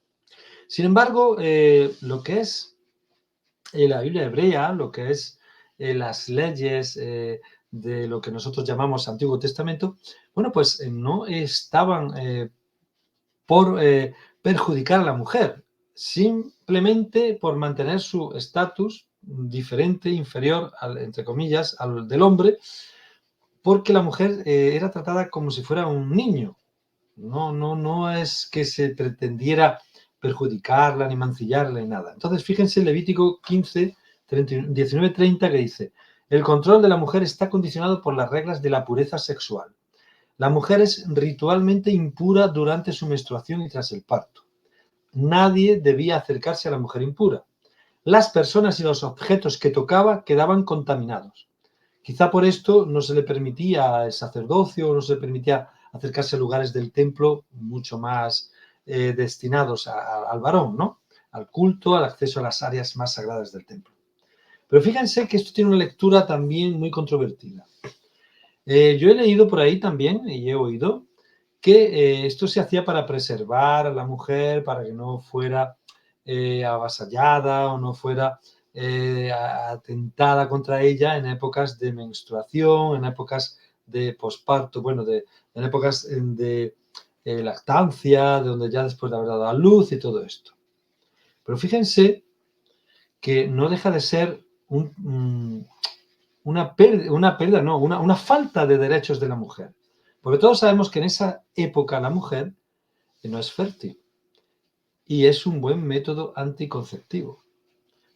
Sin embargo, lo que es la Biblia hebrea, lo que es las leyes de lo que nosotros llamamos Antiguo Testamento, bueno, pues no estaban por perjudicar a la mujer, simplemente por mantener su estatus diferente, inferior, entre comillas, al del hombre, porque la mujer era tratada como si fuera un niño. No es que se pretendiera perjudicarla, ni mancillarla, ni nada. Entonces, fíjense Levítico 15, 19-30, que dice: el control de la mujer está condicionado por las reglas de la pureza sexual. La mujer es ritualmente impura durante su menstruación y tras el parto. Nadie debía acercarse a la mujer impura. Las personas y los objetos que tocaba quedaban contaminados. Quizá por esto no se le permitía el sacerdocio, no se le permitía acercarse a lugares del templo mucho más destinados al varón, ¿no?, al culto, al acceso a las áreas más sagradas del templo. Pero fíjense que esto tiene una lectura también muy controvertida. Yo he leído por ahí también, y he oído, que esto se hacía para preservar a la mujer, para que no fuera avasallada o no fuera atentada contra ella en épocas de menstruación, en épocas de posparto, bueno, en épocas de lactancia, de donde ya después de haber dado a luz y todo esto. Pero fíjense que no deja de ser una pérdida, no, una falta de derechos de la mujer. Porque todos sabemos que en esa época la mujer no es fértil y es un buen método anticonceptivo.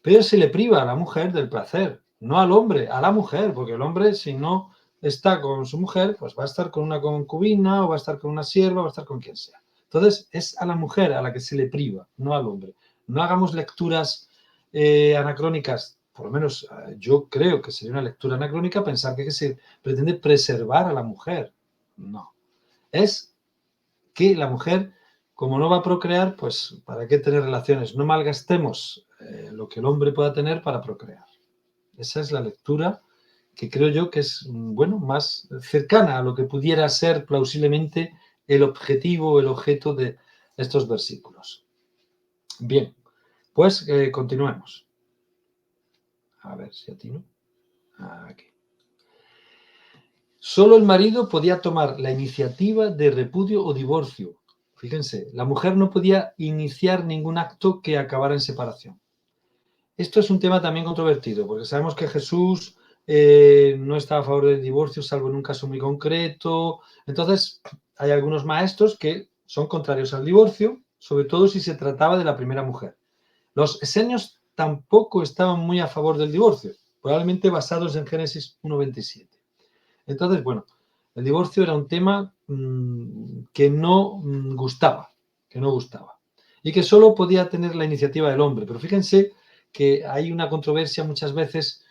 Pero se le priva a la mujer del placer, no al hombre, a la mujer, porque el hombre, si no está con su mujer, pues va a estar con una concubina o va a estar con una sierva o va a estar con quien sea. Entonces, es a la mujer a la que se le priva, no al hombre. No hagamos lecturas anacrónicas, por lo menos yo creo que sería una lectura anacrónica pensar que se pretende preservar a la mujer. No. Es que la mujer, como no va a procrear, pues ¿para qué tener relaciones? No malgastemos lo que el hombre pueda tener para procrear. Esa es la lectura que creo yo que es, bueno, más cercana a lo que pudiera ser plausiblemente el objetivo, el objeto de estos versículos. Bien, pues continuemos. A ver si atino. Aquí. Solo el marido podía tomar la iniciativa de repudio o divorcio. Fíjense, la mujer no podía iniciar ningún acto que acabara en separación. Esto es un tema también controvertido, porque sabemos que Jesús no está a favor del divorcio, salvo en un caso muy concreto. Entonces, hay algunos maestros que son contrarios al divorcio, sobre todo si se trataba de la primera mujer. Los esenios tampoco estaban muy a favor del divorcio, probablemente basados en Génesis 1:27. Entonces, bueno, el divorcio era un tema que no gustaba, y que solo podía tener la iniciativa del hombre. Pero fíjense que hay una controversia muchas veces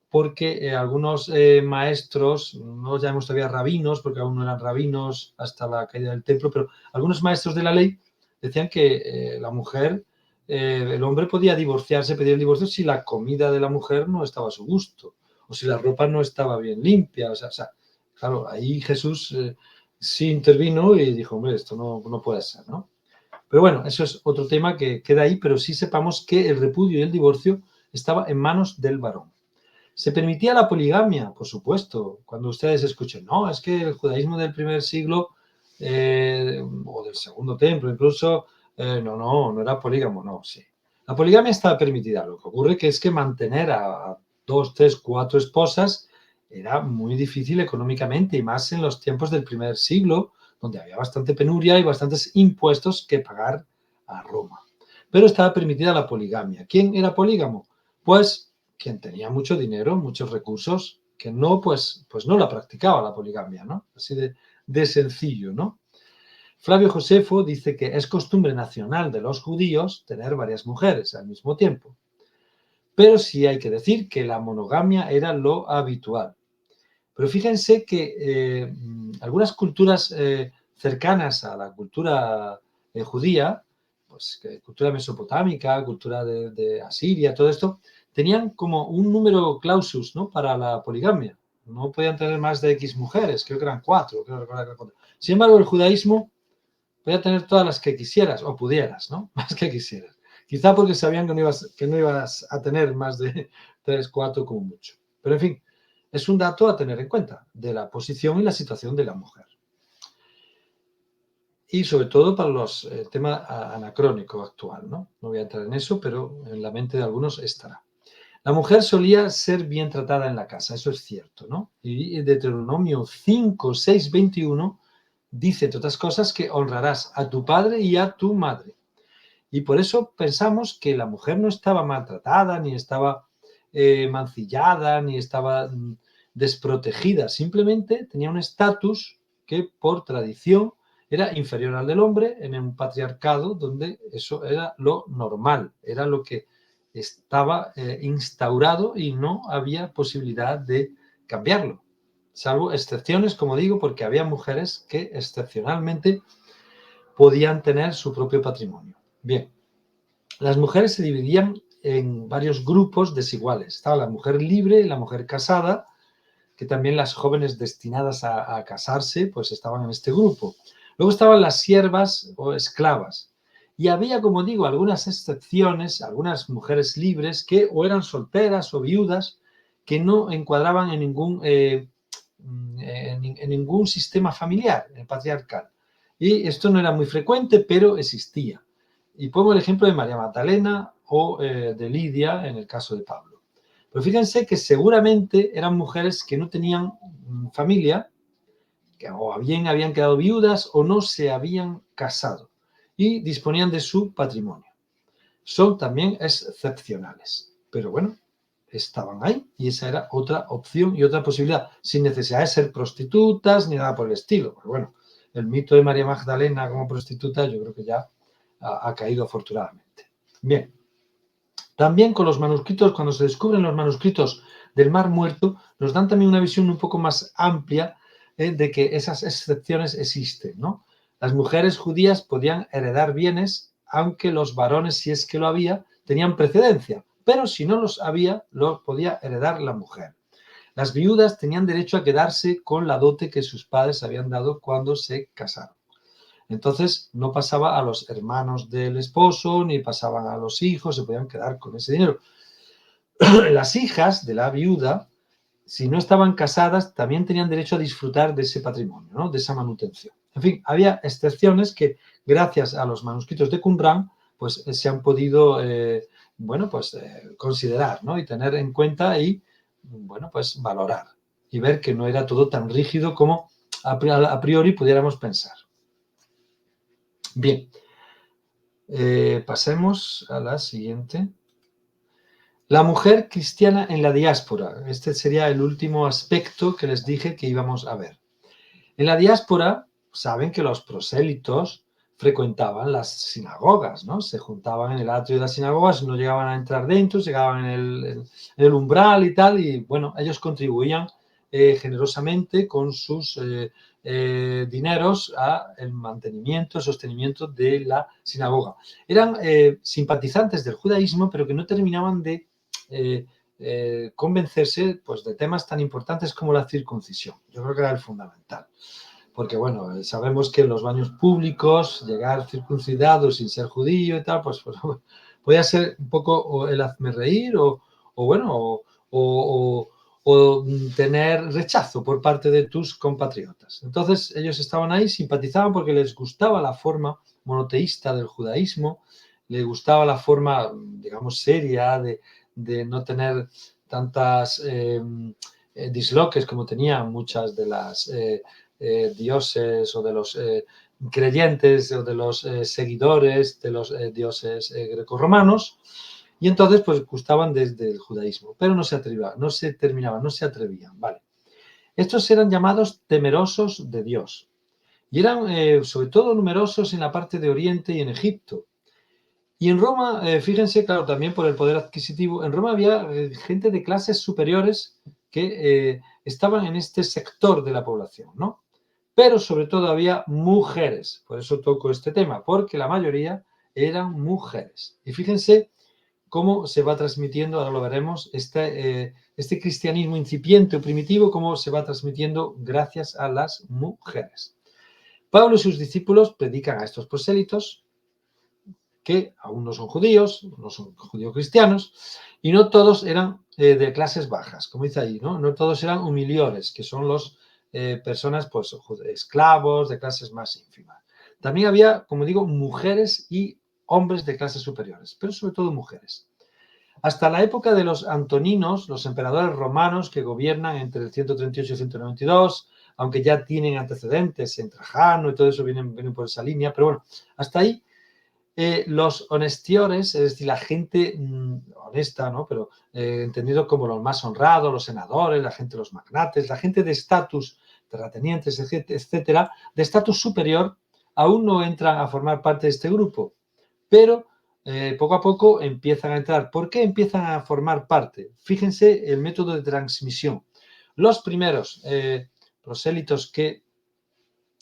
porque algunos maestros, no los llamamos todavía rabinos, porque aún no eran rabinos hasta la caída del templo, pero algunos maestros de la ley decían que la mujer, el hombre podía divorciarse, pedir el divorcio si la comida de la mujer no estaba a su gusto o si la ropa no estaba bien limpia. O sea claro, ahí Jesús sí intervino y dijo, hombre, esto no puede ser, ¿no? Pero bueno, eso es otro tema que queda ahí, pero sí sepamos que el repudio y el divorcio estaba en manos del varón. ¿Se permitía la poligamia? Por supuesto. Cuando ustedes escuchen, no, es que el judaísmo del primer siglo o del segundo templo incluso, no era polígamo, no, sí. La poligamia estaba permitida. Lo que ocurre que es que mantener a 2, 3, 4 esposas era muy difícil económicamente y más en los tiempos del primer siglo, donde había bastante penuria y bastantes impuestos que pagar a Roma. Pero estaba permitida la poligamia. ¿Quién era polígamo? Pues quien tenía mucho dinero, muchos recursos, que no, pues no la practicaba la poligamia, ¿no? Así de sencillo, ¿no? Flavio Josefo dice que es costumbre nacional de los judíos tener varias mujeres al mismo tiempo. Pero sí hay que decir que la monogamia era lo habitual. Pero fíjense que algunas culturas cercanas a la cultura judía, pues cultura mesopotámica, cultura de Asiria, todo esto, tenían como un número clausus, ¿no?, para la poligamia. No podían tener más de X mujeres, creo que eran 4. Sin embargo, el judaísmo podía tener todas las que quisieras, o pudieras, ¿no? Más que quisieras. Quizá porque sabían que no ibas a tener más de 3, 4 como mucho. Pero en fin, es un dato a tener en cuenta de la posición y la situación de la mujer. Y sobre todo para los tema anacrónico actual, ¿no? No voy a entrar en eso, pero en la mente de algunos estará. La mujer solía ser bien tratada en la casa, eso es cierto, ¿no? Y Deuteronomio 5, 6, 21 dice, entre otras cosas, que honrarás a tu padre y a tu madre. Y por eso pensamos que la mujer no estaba maltratada, ni estaba mancillada, ni estaba desprotegida. Simplemente tenía un estatus que por tradición era inferior al del hombre en un patriarcado donde eso era lo normal, era lo que estaba instaurado y no había posibilidad de cambiarlo. Salvo excepciones, como digo, porque había mujeres que excepcionalmente podían tener su propio patrimonio. Bien, las mujeres se dividían en varios grupos desiguales. Estaba la mujer libre y la mujer casada, que también las jóvenes destinadas a casarse, pues estaban en este grupo. Luego estaban las siervas o esclavas. Y había, como digo, algunas excepciones, algunas mujeres libres que o eran solteras o viudas, que no encuadraban en ningún sistema familiar patriarcal. Y esto no era muy frecuente, pero existía. Y pongo el ejemplo de María Magdalena o de Lidia en el caso de Pablo. Pero fíjense que seguramente eran mujeres que no tenían familia, que o bien habían quedado viudas o no se habían casado y disponían de su patrimonio. Son también excepcionales, pero bueno, estaban ahí y esa era otra opción y otra posibilidad, sin necesidad de ser prostitutas ni nada por el estilo. Pero bueno, el mito de María Magdalena como prostituta yo creo que ya ha caído afortunadamente. Bien, también con los manuscritos, cuando se descubren los manuscritos del Mar Muerto, nos dan también una visión un poco más amplia de que esas excepciones existen, ¿no? Las mujeres judías podían heredar bienes, aunque los varones, si es que lo había, tenían precedencia, pero si no los había, los podía heredar la mujer. Las viudas tenían derecho a quedarse con la dote que sus padres habían dado cuando se casaron. Entonces no pasaba a los hermanos del esposo, ni pasaban a los hijos, se podían quedar con ese dinero. Las hijas de la viuda, si no estaban casadas, también tenían derecho a disfrutar de ese patrimonio, ¿no? De esa manutención. En fin, había excepciones que, gracias a los manuscritos de Qumran, pues se han podido, considerar, ¿no? Y tener en cuenta y, bueno, pues valorar y ver que no era todo tan rígido como a priori pudiéramos pensar. Bien, pasemos a la siguiente. La mujer cristiana en la diáspora. Este sería el último aspecto que les dije que íbamos a ver. En la diáspora, saben que los prosélitos frecuentaban las sinagogas, ¿no? Se juntaban en el atrio de las sinagogas, no llegaban a entrar dentro, llegaban en el umbral y tal, y bueno, ellos contribuían generosamente con sus dineros al mantenimiento, el sostenimiento de la sinagoga. Eran simpatizantes del judaísmo, pero que no terminaban de convencerse pues, de temas tan importantes como la circuncisión. Yo creo que era el fundamental. Porque, bueno, sabemos que en los baños públicos llegar circuncidado sin ser judío y tal, pues podía ser un poco el hazme reír o tener rechazo por parte de tus compatriotas. Entonces, ellos estaban ahí, simpatizaban porque les gustaba la forma monoteísta del judaísmo, les gustaba la forma, digamos, seria de no tener tantas disloques como tenían muchas de las dioses o de los creyentes o de los seguidores de los dioses grecorromanos, y entonces pues gustaban desde el judaísmo, pero no se atrevían, ¿vale? Estos eran llamados temerosos de Dios y eran sobre todo numerosos en la parte de Oriente y en Egipto. Y en Roma, fíjense, claro, también por el poder adquisitivo, en Roma había gente de clases superiores que estaban en este sector de la población, ¿no? Pero sobre todo había mujeres, por eso toco este tema, porque la mayoría eran mujeres. Y fíjense cómo se va transmitiendo, ahora lo veremos, este cristianismo incipiente o primitivo, cómo se va transmitiendo gracias a las mujeres. Pablo y sus discípulos predican a estos prosélitos, que aún no son judíos, no son judío-cristianos, y no todos eran de clases bajas, como dice ahí, ¿no? No todos eran humiliores, que son los personas, pues, esclavos de clases más ínfimas. También había, como digo, mujeres y hombres de clases superiores, pero sobre todo mujeres. Hasta la época de los antoninos, los emperadores romanos que gobiernan entre el 138 y 192, aunque ya tienen antecedentes en Trajano y todo eso vienen por esa línea, pero bueno, hasta ahí los honestiores, es decir, la gente honesta, ¿no? Pero entendido como los más honrados, los senadores, la gente de los magnates, la gente de estatus, terratenientes, etcétera, de estatus superior, aún no entran a formar parte de este grupo, pero poco a poco empiezan a entrar. ¿Por qué empiezan a formar parte? Fíjense el método de transmisión. Los primeros prosélitos que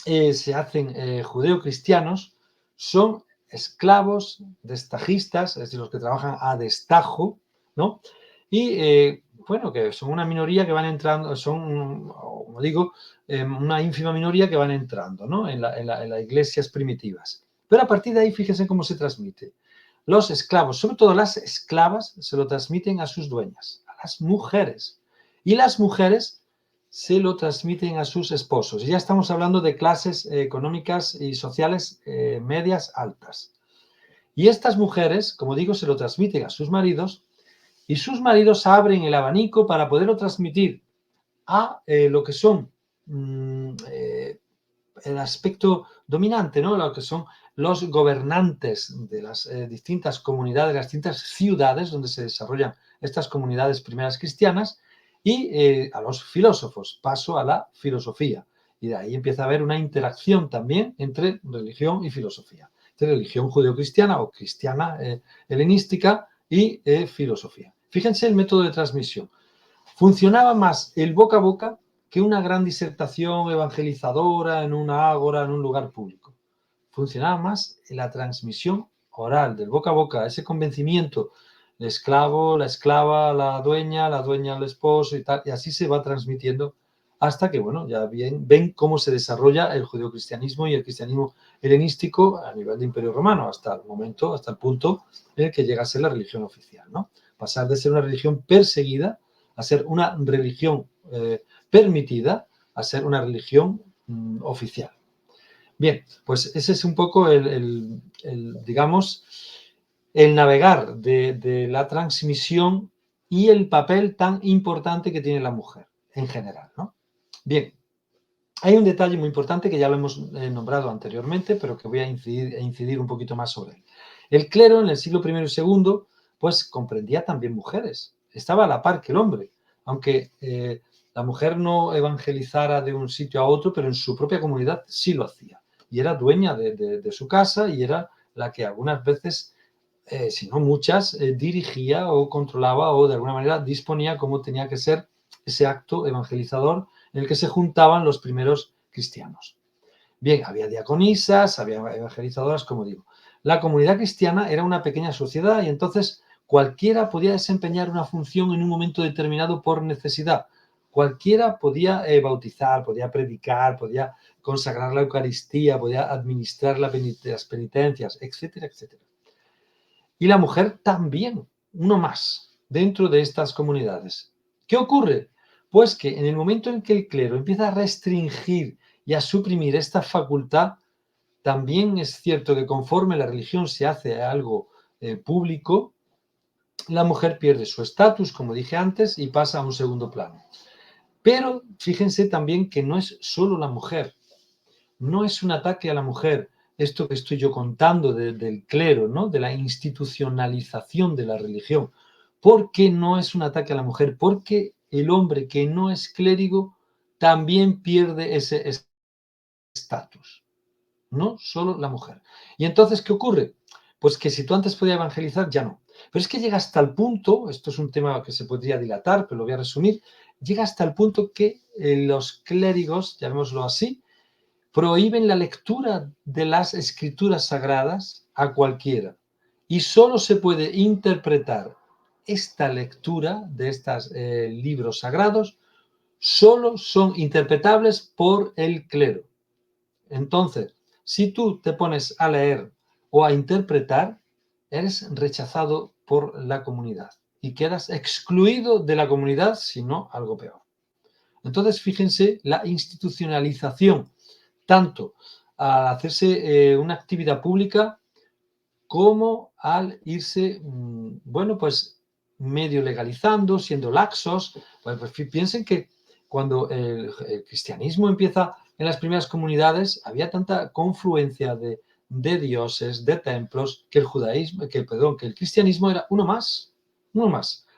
se hacen judeocristianos son esclavos, destajistas, es decir, los que trabajan a destajo, ¿no? Y, bueno, que son una minoría que van entrando, son, como digo, una ínfima minoría que van entrando, ¿no? En las iglesias primitivas. Pero a partir de ahí, fíjense cómo se transmite. Los esclavos, sobre todo las esclavas, se lo transmiten a sus dueñas, a las mujeres. Y las mujeres se lo transmiten a sus esposos. Y ya estamos hablando de clases económicas y sociales medias altas. Y estas mujeres, como digo, se lo transmiten a sus maridos y sus maridos abren el abanico para poderlo transmitir a lo que son el aspecto dominante, ¿no? Lo que son los gobernantes de las distintas comunidades, las distintas ciudades donde se desarrollan estas comunidades primeras cristianas, y a los filósofos. Paso a la filosofía. Y de ahí empieza a haber una interacción también entre religión y filosofía, entre religión judeocristiana o cristiana helenística y filosofía. Fíjense el método de transmisión. Funcionaba más el boca a boca que una gran disertación evangelizadora en una ágora, en un lugar público. Funcionaba más en la transmisión oral, del boca a boca, ese convencimiento, el esclavo, la esclava, la dueña al esposo y tal, y así se va transmitiendo hasta que, bueno, ya bien, ven cómo se desarrolla el judeocristianismo y el cristianismo helenístico a nivel de Imperio Romano, hasta el momento, hasta el punto en el que llega a ser la religión oficial, ¿no? Pasar de ser una religión perseguida a ser una religión permitida, a ser una religión oficial. Bien, pues ese es un poco digamos, el navegar de la transmisión y el papel tan importante que tiene la mujer en general, ¿no? Bien, hay un detalle muy importante que ya lo hemos nombrado anteriormente, pero que voy a incidir un poquito más sobre él. El clero en el siglo I y II, pues comprendía también mujeres, estaba a la par que el hombre, aunque la mujer no evangelizara de un sitio a otro, pero en su propia comunidad sí lo hacía. Y era dueña de su casa y era la que algunas veces, si no muchas, dirigía o controlaba o de alguna manera disponía cómo tenía que ser ese acto evangelizador en el que se juntaban los primeros cristianos. Bien, había diaconisas, había evangelizadoras, como digo. La comunidad cristiana era una pequeña sociedad y entonces cualquiera podía desempeñar una función en un momento determinado por necesidad. Cualquiera podía bautizar, podía predicar, podía consagrar la Eucaristía, podía administrar las penitencias, etcétera, etcétera. Y la mujer también, uno más, dentro de estas comunidades. ¿Qué ocurre? Pues que en el momento en que el clero empieza a restringir y a suprimir esta facultad, también es cierto que conforme la religión se hace algo público, la mujer pierde su estatus, como dije antes, y pasa a un segundo plano. Pero fíjense también que no es solo la mujer, no es un ataque a la mujer, esto que estoy yo contando del clero, ¿no? De la institucionalización de la religión. ¿Por qué no es un ataque a la mujer? Porque el hombre que no es clérigo también pierde ese estatus, no solo la mujer. Y entonces, ¿qué ocurre? Pues que si tú antes podías evangelizar, ya no. Pero es que llega hasta el punto, esto es un tema que se podría dilatar, pero lo voy a resumir, llega hasta el punto que los clérigos, llamémoslo así, prohíben la lectura de las escrituras sagradas a cualquiera. Y solo se puede interpretar esta lectura de estos libros sagrados, solo son interpretables por el clero. Entonces, si tú te pones a leer o a interpretar, eres rechazado por la comunidad y quedas excluido de la comunidad, si no algo peor. Entonces, fíjense la institucionalización, tanto al hacerse una actividad pública como al irse, bueno, pues medio legalizando, siendo laxos. Pues piensen que cuando el cristianismo empieza en las primeras comunidades, había tanta confluencia de dioses, de templos, que el judaísmo, que el cristianismo era uno más,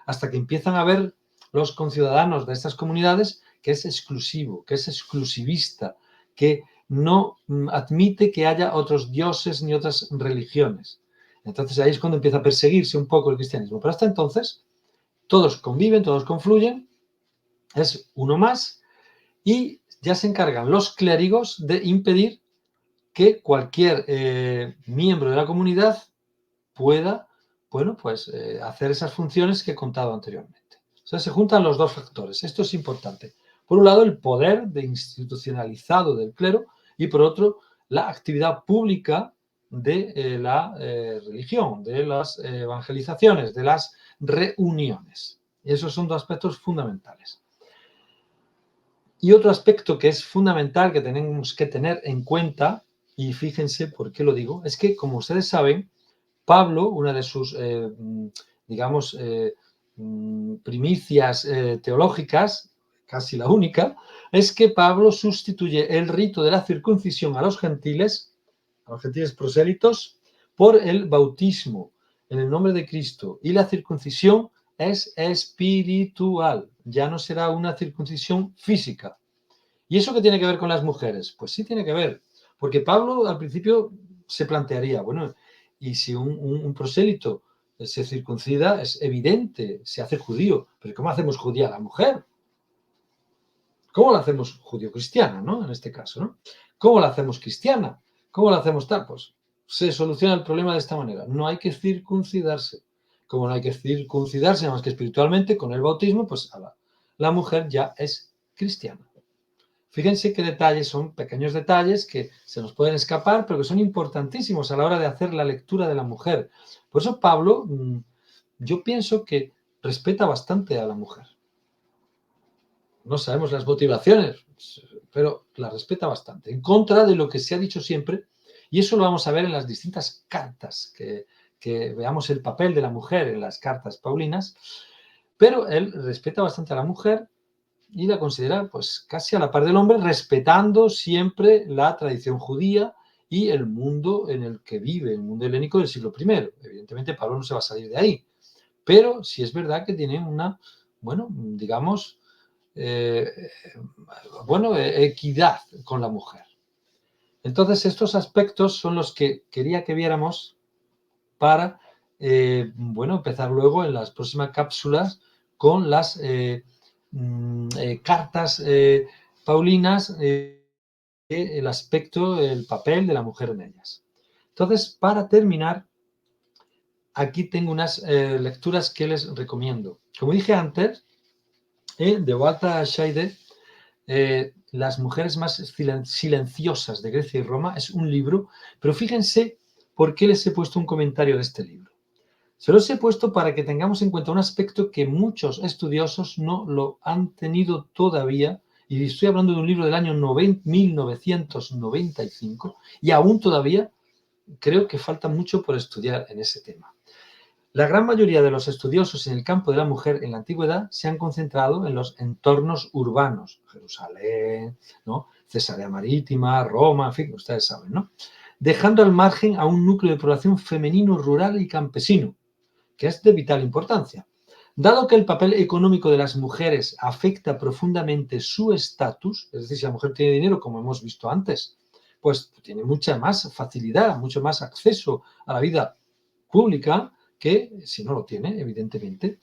hasta que empiezan a ver los conciudadanos de estas comunidades que es exclusivo, que es exclusivista, que no admite que haya otros dioses ni otras religiones. Entonces ahí es cuando empieza a perseguirse un poco el cristianismo. Pero hasta entonces todos conviven, todos confluyen, es uno más y ya se encargan los clérigos de impedir que cualquier miembro de la comunidad pueda, bueno, pues hacer esas funciones que he contado anteriormente. O sea, se juntan los dos factores. Esto es importante. Por un lado, el poder de institucionalizado del clero y por otro, la actividad pública de la religión, de las evangelizaciones, de las reuniones. Y esos son dos aspectos fundamentales. Y otro aspecto que es fundamental que tenemos que tener en cuenta, y fíjense por qué lo digo, es que, como ustedes saben, Pablo, una de sus, digamos, primicias teológicas, casi la única, es que Pablo sustituye el rito de la circuncisión a los gentiles prosélitos, por el bautismo en el nombre de Cristo. Y la circuncisión es espiritual, ya no será una circuncisión física. ¿Y eso qué tiene que ver con las mujeres? Pues sí tiene que ver, porque Pablo al principio se plantearía, bueno, y si un prosélito se circuncida, es evidente, se hace judío, pero ¿cómo hacemos judía a la mujer? ¿Cómo la hacemos judío-cristiana, ¿no? En este caso, ¿no? ¿Cómo la hacemos cristiana? ¿Cómo la hacemos tal? Pues se soluciona el problema de esta manera. No hay que circuncidarse. Como no hay que circuncidarse más que espiritualmente, con el bautismo, pues la mujer ya es cristiana. Fíjense qué detalles, son pequeños detalles que se nos pueden escapar, pero que son importantísimos a la hora de hacer la lectura de la mujer. Por eso Pablo, yo pienso que respeta bastante a la mujer. No sabemos las motivaciones, pero la respeta bastante, en contra de lo que se ha dicho siempre, y eso lo vamos a ver en las distintas cartas, que veamos el papel de la mujer en las cartas paulinas, pero él respeta bastante a la mujer y la considera pues casi a la par del hombre, respetando siempre la tradición judía y el mundo en el que vive, el mundo helénico del siglo I. Evidentemente Pablo no se va a salir de ahí, pero sí es verdad que tiene una, bueno, digamos, equidad con la mujer. Entonces, estos aspectos son los que quería que viéramos para, empezar luego en las próximas cápsulas con las cartas paulinas, el aspecto, el papel de la mujer en ellas. Entonces, para terminar, aquí tengo unas lecturas que les recomiendo. Como dije antes, de Walter Scheide, Las mujeres más silenciosas de Grecia y Roma, es un libro, pero fíjense por qué les he puesto un comentario de este libro. Se los he puesto para que tengamos en cuenta un aspecto que muchos estudiosos no lo han tenido todavía, y estoy hablando de un libro del año 1995, y aún todavía creo que falta mucho por estudiar en ese tema. La gran mayoría de los estudiosos en el campo de la mujer en la antigüedad se han concentrado en los entornos urbanos, Jerusalén, ¿no? Cesarea Marítima, Roma, en fin, ustedes saben, ¿no? Dejando al margen a un núcleo de población femenino, rural y campesino, que es de vital importancia. Dado que el papel económico de las mujeres afecta profundamente su estatus, es decir, si la mujer tiene dinero, como hemos visto antes, pues tiene mucha más facilidad, mucho más acceso a la vida pública, que si no lo tiene, evidentemente,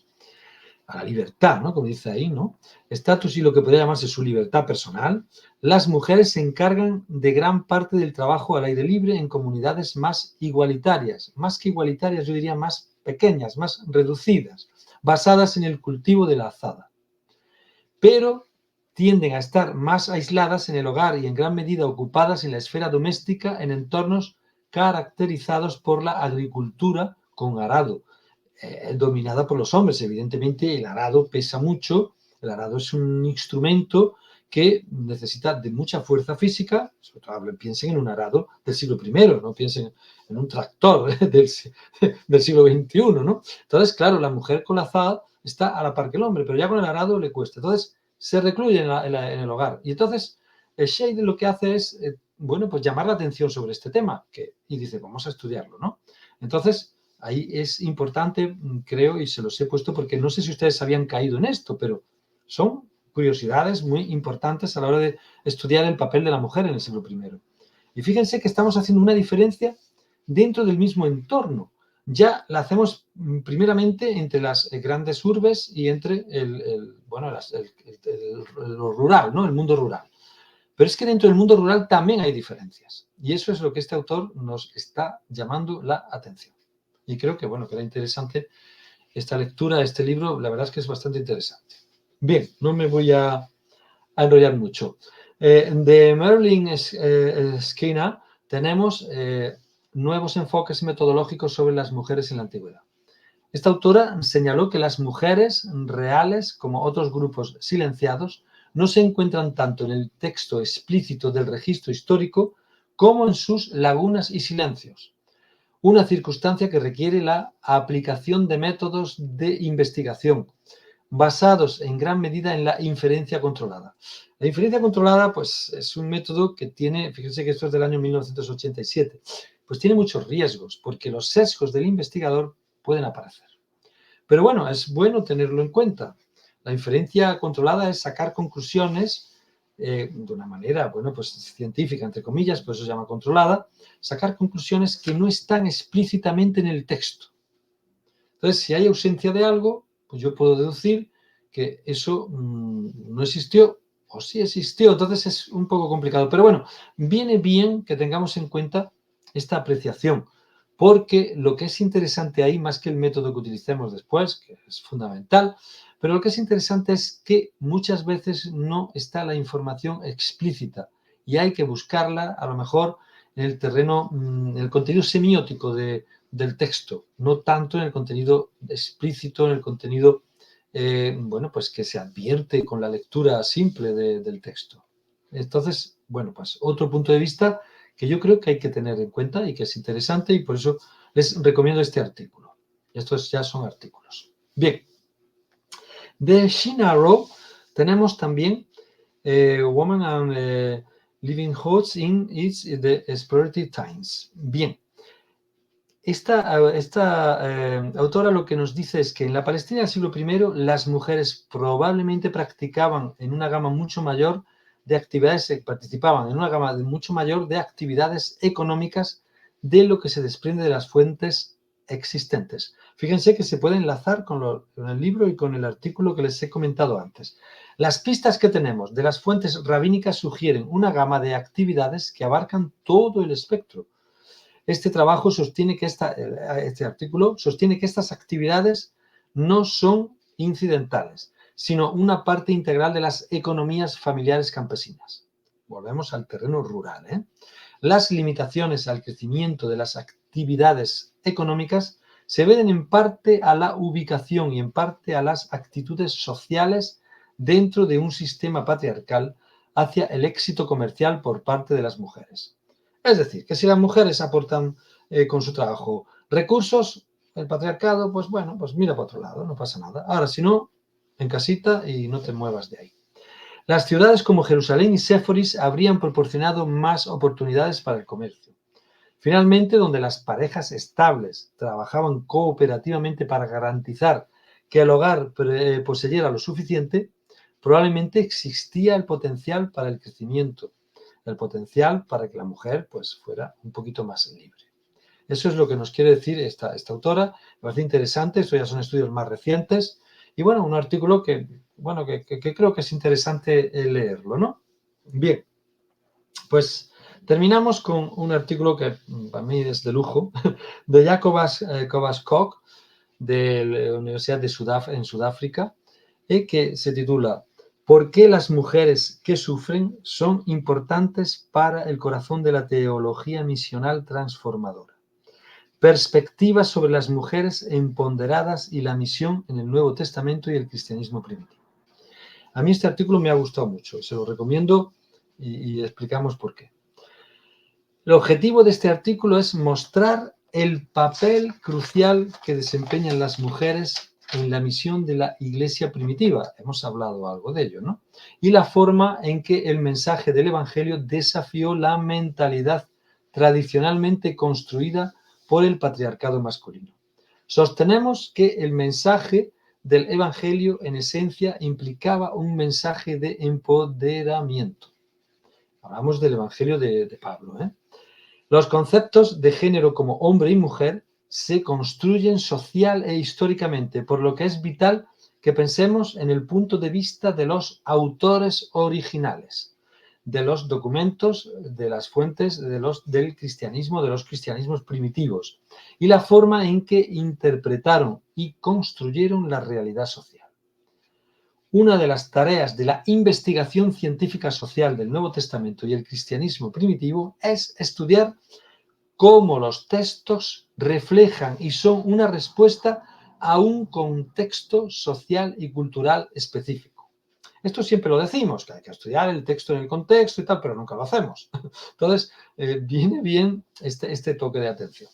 a la libertad, ¿no? Como dice ahí, ¿no? Estatus y lo que podría llamarse su libertad personal, las mujeres se encargan de gran parte del trabajo al aire libre en comunidades más igualitarias, más que igualitarias, yo diría más pequeñas, más reducidas, basadas en el cultivo de la azada. Pero tienden a estar más aisladas en el hogar y en gran medida ocupadas en la esfera doméstica en entornos caracterizados por la agricultura con arado, dominada por los hombres. Evidentemente el arado pesa mucho, el arado es un instrumento que necesita de mucha fuerza física, sobre todo piensen en un arado del siglo I, no piensen en un tractor del siglo XXI, ¿no? Entonces, claro, la mujer con la azada está a la par que el hombre, pero ya con el arado le cuesta. Entonces, se recluye en el hogar. Y entonces, Scheide lo que hace es, pues llamar la atención sobre este tema, y dice, vamos a estudiarlo, ¿no? Entonces, ahí es importante, creo, y se los he puesto porque no sé si ustedes habían caído en esto, pero son curiosidades muy importantes a la hora de estudiar el papel de la mujer en el siglo I. Y fíjense que estamos haciendo una diferencia dentro del mismo entorno. Ya la hacemos primeramente entre las grandes urbes y entre lo rural, ¿no? El mundo rural. Pero es que dentro del mundo rural también hay diferencias. Y eso es lo que este autor nos está llamando la atención. Y creo que, bueno, que era interesante esta lectura, este libro, la verdad es que es bastante interesante. Bien, no me voy a enrollar mucho. De Marilyn Skinner tenemos nuevos enfoques metodológicos sobre las mujeres en la antigüedad. Esta autora señaló que las mujeres reales, como otros grupos silenciados, no se encuentran tanto en el texto explícito del registro histórico como en sus lagunas y silencios, una circunstancia que requiere la aplicación de métodos de investigación basados en gran medida en la inferencia controlada. La inferencia controlada, pues, es un método que tiene, fíjense que esto es del año 1987, pues tiene muchos riesgos, porque los sesgos del investigador pueden aparecer. Pero bueno, es bueno tenerlo en cuenta. La inferencia controlada es sacar conclusiones de una manera, bueno, pues científica, entre comillas, por eso se llama controlada, sacar conclusiones que no están explícitamente en el texto. Entonces, si hay ausencia de algo, pues yo puedo deducir que eso no existió o sí existió. Entonces es un poco complicado. Pero bueno, viene bien que tengamos en cuenta esta apreciación, porque lo que es interesante ahí, más que el método que utilicemos después, que es fundamental, pero lo que es interesante es que muchas veces no está la información explícita y hay que buscarla a lo mejor en el terreno, en el contenido semiótico del texto, no tanto en el contenido explícito, en el contenido, bueno, pues que se advierte con la lectura simple del texto. Entonces, bueno, pues otro punto de vista que yo creo que hay que tener en cuenta y que es interesante y por eso les recomiendo este artículo. Estos ya son artículos. Bien, de Sheena Rowe tenemos también Woman and Living Hoods in its the Explorative Times. Bien, esta autora lo que nos dice es que en la Palestina del siglo I las mujeres probablemente practicaban en una gama mucho mayor de actividades, participaban en una gama mucho mayor de actividades económicas de lo que se desprende de las fuentes existentes. Fíjense que se puede enlazar con el libro y con el artículo que les he comentado antes. Las pistas que tenemos de las fuentes rabínicas sugieren una gama de actividades que abarcan todo el espectro. Este trabajo sostiene que este artículo sostiene que estas actividades no son incidentales, sino una parte integral de las economías familiares campesinas. Volvemos al terreno rural, ¿eh? Las limitaciones al crecimiento de las actividades económicas se deben en parte a la ubicación y en parte a las actitudes sociales dentro de un sistema patriarcal hacia el éxito comercial por parte de las mujeres. Es decir, que si las mujeres aportan con su trabajo recursos, el patriarcado, pues bueno, pues mira para otro lado, no pasa nada. Ahora, si no, en casita y no te muevas de ahí. Las ciudades como Jerusalén y Séforis habrían proporcionado más oportunidades para el comercio. Finalmente, donde las parejas estables trabajaban cooperativamente para garantizar que el hogar poseyera lo suficiente, probablemente existía el potencial para el crecimiento, el potencial para que la mujer pues fuera un poquito más libre. Eso es lo que nos quiere decir esta autora. Me parece interesante, estos ya son estudios más recientes y bueno, un artículo que creo que es interesante leerlo, ¿no? Bien, pues terminamos con un artículo que para mí es de lujo, de Jacobas Kovaskog, de la Universidad de Sudáfrica, que se titula ¿Por qué las mujeres que sufren son importantes para el corazón de la teología misional transformadora? Perspectivas sobre las mujeres empoderadas y la misión en el Nuevo Testamento y el cristianismo primitivo. A mí este artículo me ha gustado mucho, se lo recomiendo y explicamos por qué. El objetivo de este artículo es mostrar el papel crucial que desempeñan las mujeres en la misión de la Iglesia primitiva. Hemos hablado algo de ello, ¿no? Y la forma en que el mensaje del Evangelio desafió la mentalidad tradicionalmente construida por el patriarcado masculino. Sostenemos que el mensaje del Evangelio en esencia implicaba un mensaje de empoderamiento. Hablamos del Evangelio de Pablo, ¿eh? Los conceptos de género como hombre y mujer se construyen social e históricamente, por lo que es vital que pensemos en el punto de vista de los autores originales. de los documentos, de las fuentes del cristianismo, de los cristianismos primitivos, y la forma en que interpretaron y construyeron la realidad social. Una de las tareas de la investigación científica social del Nuevo Testamento y el cristianismo primitivo es estudiar cómo los textos reflejan y son una respuesta a un contexto social y cultural específico. Esto siempre lo decimos, que hay que estudiar el texto en el contexto y tal, pero nunca lo hacemos. Entonces, viene bien este toque de atención.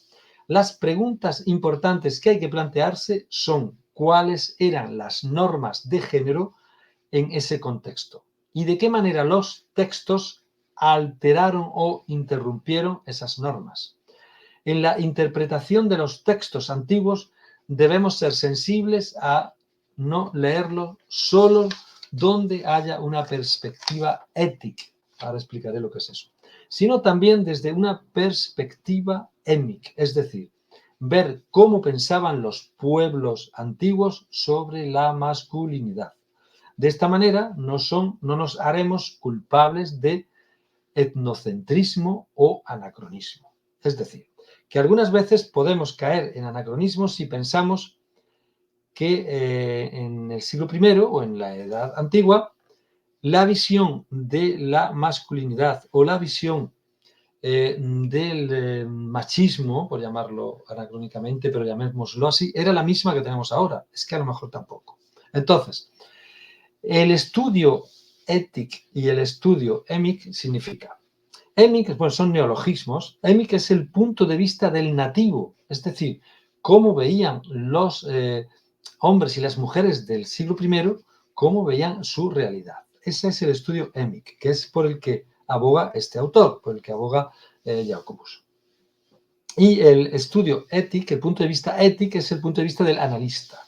Las preguntas importantes que hay que plantearse son cuáles eran las normas de género en ese contexto y de qué manera los textos alteraron o interrumpieron esas normas. En la interpretación de los textos antiguos debemos ser sensibles a no leerlo solo donde haya una perspectiva ética. Ahora explicaré lo que es eso. Sino también desde una perspectiva émica, es decir, ver cómo pensaban los pueblos antiguos sobre la masculinidad. De esta manera no nos haremos culpables de etnocentrismo o anacronismo. Es decir, que algunas veces podemos caer en anacronismos si pensamos que en el siglo I o en la Edad Antigua la visión de la masculinidad o la visión del machismo, por llamarlo anacrónicamente, pero llamémoslo así, era la misma que tenemos ahora. Es que a lo mejor tampoco. Entonces, el estudio étic y el estudio émic significa émic, pues son neologismos. Émic es el punto de vista del nativo, es decir, cómo veían los hombres y las mujeres del siglo I, cómo veían su realidad. Ese es el estudio émic, que es por el que aboga este autor, por el que aboga Jacobus. Y el estudio ético, el punto de vista ético, es el punto de vista del analista.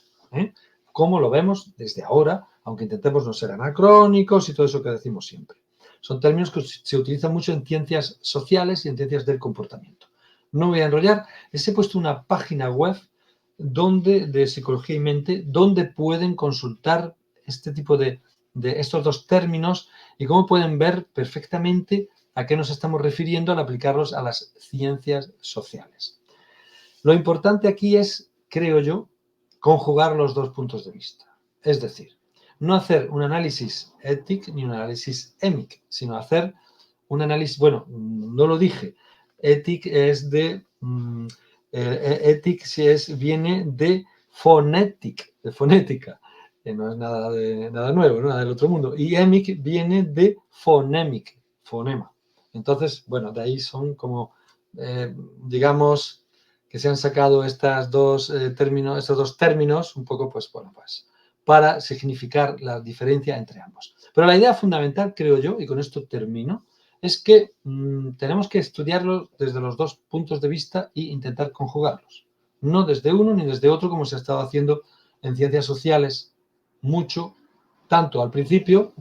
Cómo lo vemos desde ahora, aunque intentemos no ser anacrónicos y todo eso que decimos siempre. Son términos que se utilizan mucho en ciencias sociales y en ciencias del comportamiento. No me voy a enrollar, les he puesto una página web de psicología y mente donde pueden consultar este tipo de estos dos términos y cómo pueden ver perfectamente a qué nos estamos refiriendo al aplicarlos a las ciencias sociales. Lo importante aquí es, creo yo, conjugar los dos puntos de vista. Es decir, no hacer un análisis ético ni un análisis émic, sino hacer un análisis, bueno, no lo dije, ético es de, ética viene de fonética, no es nada nuevo, nada del otro mundo, y émic viene de fonémic, fonema. Entonces, bueno, de ahí son como, digamos, que se han sacado estos dos términos, un poco, pues, bueno, pues, para significar la diferencia entre ambos. Pero la idea fundamental, creo yo, y con esto termino, es que tenemos que estudiarlo desde los dos puntos de vista e intentar conjugarlos. No desde uno ni desde otro, como se ha estado haciendo en ciencias sociales mucho, tanto al principio,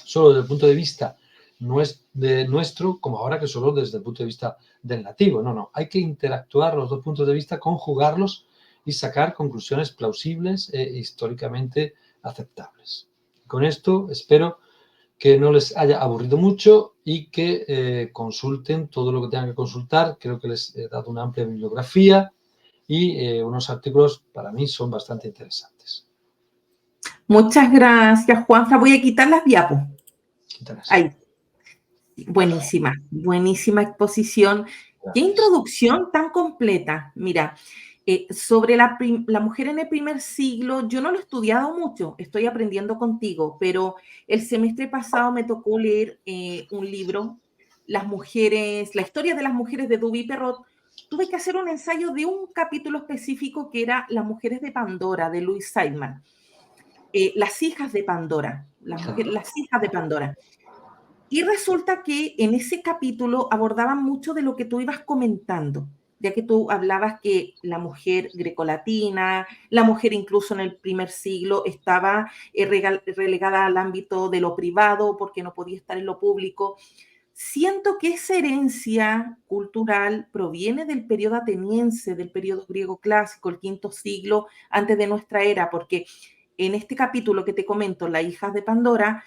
solo desde el punto de vista nuestro, como ahora que solo desde el punto de vista del nativo. No, hay que interactuar los dos puntos de vista, conjugarlos y sacar conclusiones plausibles e históricamente aceptables. Con esto espero que no les haya aburrido mucho y que consulten todo lo que tengan que consultar. Creo que les he dado una amplia bibliografía y unos artículos para mí son bastante interesantes. Muchas gracias, Juanfra. Voy a quitar las diapos. Ahí. Buenísima, buenísima exposición. Gracias. Qué introducción tan completa. Mira, sobre la mujer en el primer siglo, yo no lo he estudiado mucho, estoy aprendiendo contigo, pero el semestre pasado me tocó leer un libro, la historia de las mujeres de Duby Perrot. Tuve que hacer un ensayo de un capítulo específico que era Las mujeres de Pandora, de Louise Seidman. Las hijas de Pandora, las hijas de Pandora. Y resulta que en ese capítulo abordaban mucho de lo que tú ibas comentando, ya que tú hablabas que la mujer grecolatina, la mujer incluso en el primer siglo estaba relegada al ámbito de lo privado porque no podía estar en lo público. Siento que esa herencia cultural proviene del periodo ateniense, del periodo griego clásico, el V siglo antes de nuestra era, porque en este capítulo que te comento, Las hijas de Pandora,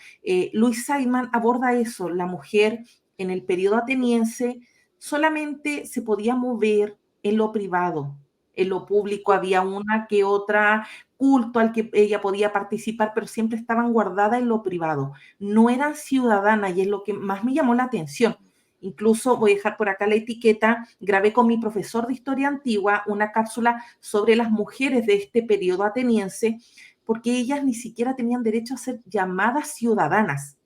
Louise Seiman aborda eso. La mujer en el periodo ateniense solamente se podía mover en lo privado. En lo público había una que otra culto al que ella podía participar, pero siempre estaban guardadas en lo privado. No eran ciudadanas y es lo que más me llamó la atención. Incluso voy a dejar por acá la etiqueta, grabé con mi profesor de historia antigua una cápsula sobre las mujeres de este periodo ateniense, porque ellas ni siquiera tenían derecho a ser llamadas ciudadanas.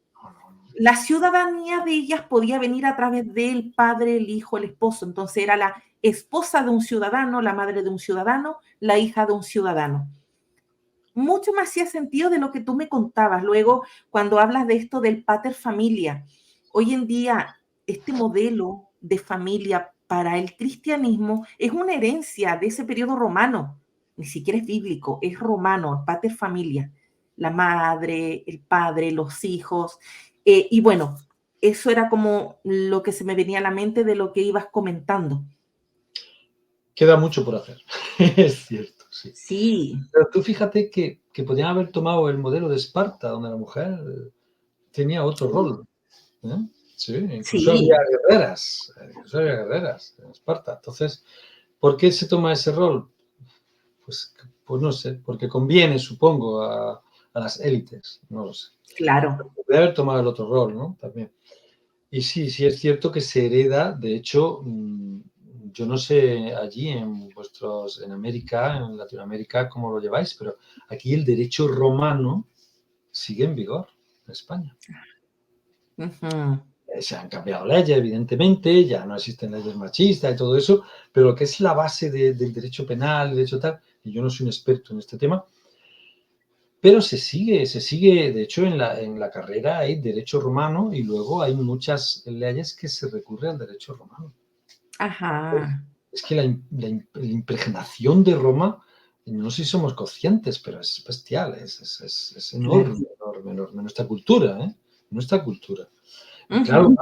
La ciudadanía de ellas podía venir a través del padre, el hijo, el esposo. Entonces era la esposa de un ciudadano, la madre de un ciudadano, la hija de un ciudadano. Mucho más hacía sentido de lo que tú me contabas. Luego, cuando hablas de esto del pater familia, hoy en día este modelo de familia para el cristianismo es una herencia de ese periodo romano. Ni siquiera es bíblico, es romano, pater familia. La madre, el padre, los hijos. Y bueno, eso era como lo que se me venía a la mente de lo que ibas comentando. Queda mucho por hacer, es cierto, sí. Sí. Pero tú fíjate que podían haber tomado el modelo de Esparta, donde la mujer tenía otro rol. ¿Eh? Sí, incluso había Sí. guerreras, en Esparta. Entonces, ¿por qué se toma ese rol? Pues no sé, porque conviene, supongo, a las élites, no lo sé. Claro. Podría haber tomado el otro rol, ¿no? También. Y sí, sí es cierto que se hereda, de hecho, yo no sé allí en América, en Latinoamérica, cómo lo lleváis, pero aquí el derecho romano sigue en vigor en España. Uh-huh. Se han cambiado leyes, evidentemente, ya no existen leyes machistas y todo eso, pero lo que es la base del derecho penal, el derecho tal, y yo no soy un experto en este tema, pero se sigue, de hecho, en la carrera hay derecho romano y luego hay muchas leyes que se recurren al derecho romano. Ajá. Es que la impregnación de Roma, no sé si somos conscientes, pero es bestial, es Claro. enorme, enorme, enorme. Nuestra cultura, ¿eh? Nuestra cultura. Y claro, Uh-huh.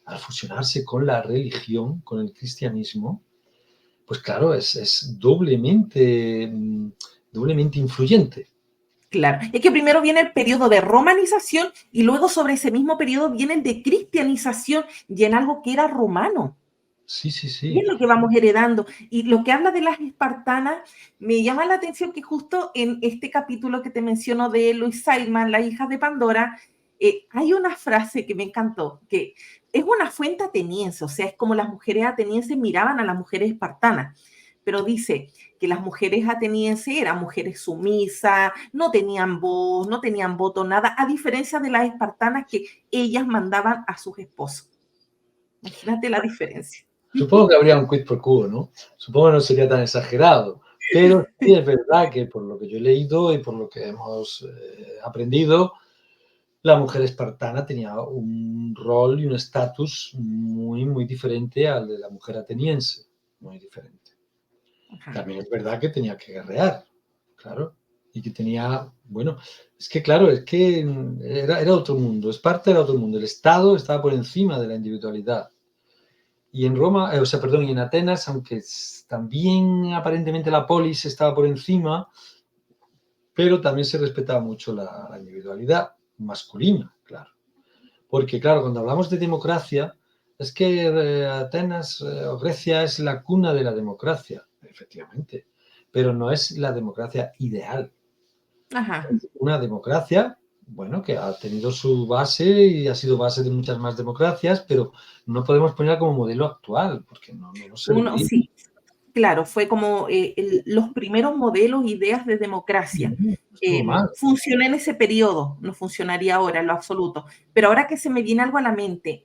al fusionarse con la religión, con el cristianismo, pues claro, es doblemente influyente. Claro. Es que primero viene el periodo de romanización y luego sobre ese mismo periodo viene el de cristianización y en algo que era romano. Sí, sí, Y sí. es lo que vamos heredando. Y lo que habla de las espartanas, me llama la atención que justo en este capítulo que te menciono de Louise Seiman, La hija de Pandora, hay una frase que me encantó, que es una fuente ateniense, o sea, es como las mujeres atenienses miraban a las mujeres espartanas, pero dice que las mujeres atenienses eran mujeres sumisas, no tenían voz, no tenían voto, nada, a diferencia de las espartanas que ellas mandaban a sus esposos. Imagínate la diferencia. Supongo que habría un quid pro quo, ¿no? Supongo que no sería tan exagerado, pero sí es verdad que por lo que yo he leído y por lo que hemos aprendido, la mujer espartana tenía un rol y un estatus muy, muy diferente al de la mujer ateniense, muy diferente. Ajá. También es verdad que tenía que guerrear, claro, y que tenía, bueno, es que claro, es que era otro mundo, Esparta era otro mundo, el Estado estaba por encima de la individualidad. Y en Roma, o sea, perdón, y en Atenas, aunque también aparentemente la polis estaba por encima, pero también se respetaba mucho la individualidad masculina, claro. Porque, claro, cuando hablamos de democracia, es que Atenas o Grecia es la cuna de la democracia, efectivamente, pero no es la democracia ideal. Ajá. Es una democracia, bueno, que ha tenido su base y ha sido base de muchas más democracias, pero no podemos ponerla como modelo actual, porque no nos Uno, serviría. sí, claro, fue como los primeros modelos, ideas de democracia. Estuvo mal. Funcionó en ese periodo, no funcionaría ahora en lo absoluto. Pero ahora que se me viene algo a la mente,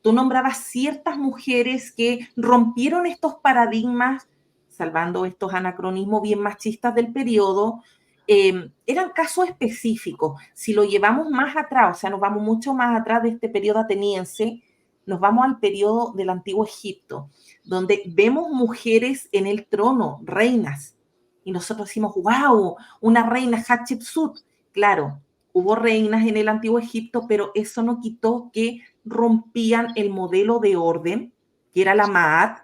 tú nombrabas ciertas mujeres que rompieron estos paradigmas, salvando estos anacronismos bien machistas del periodo. Eran casos específicos. Si lo llevamos más atrás, o sea, nos vamos mucho más atrás de este periodo ateniense, nos vamos al periodo del Antiguo Egipto, donde vemos mujeres en el trono, reinas, y nosotros decimos, wow, una reina Hatshepsut. Claro, hubo reinas en el Antiguo Egipto, pero eso no quitó que rompían el modelo de orden, que era la Maat,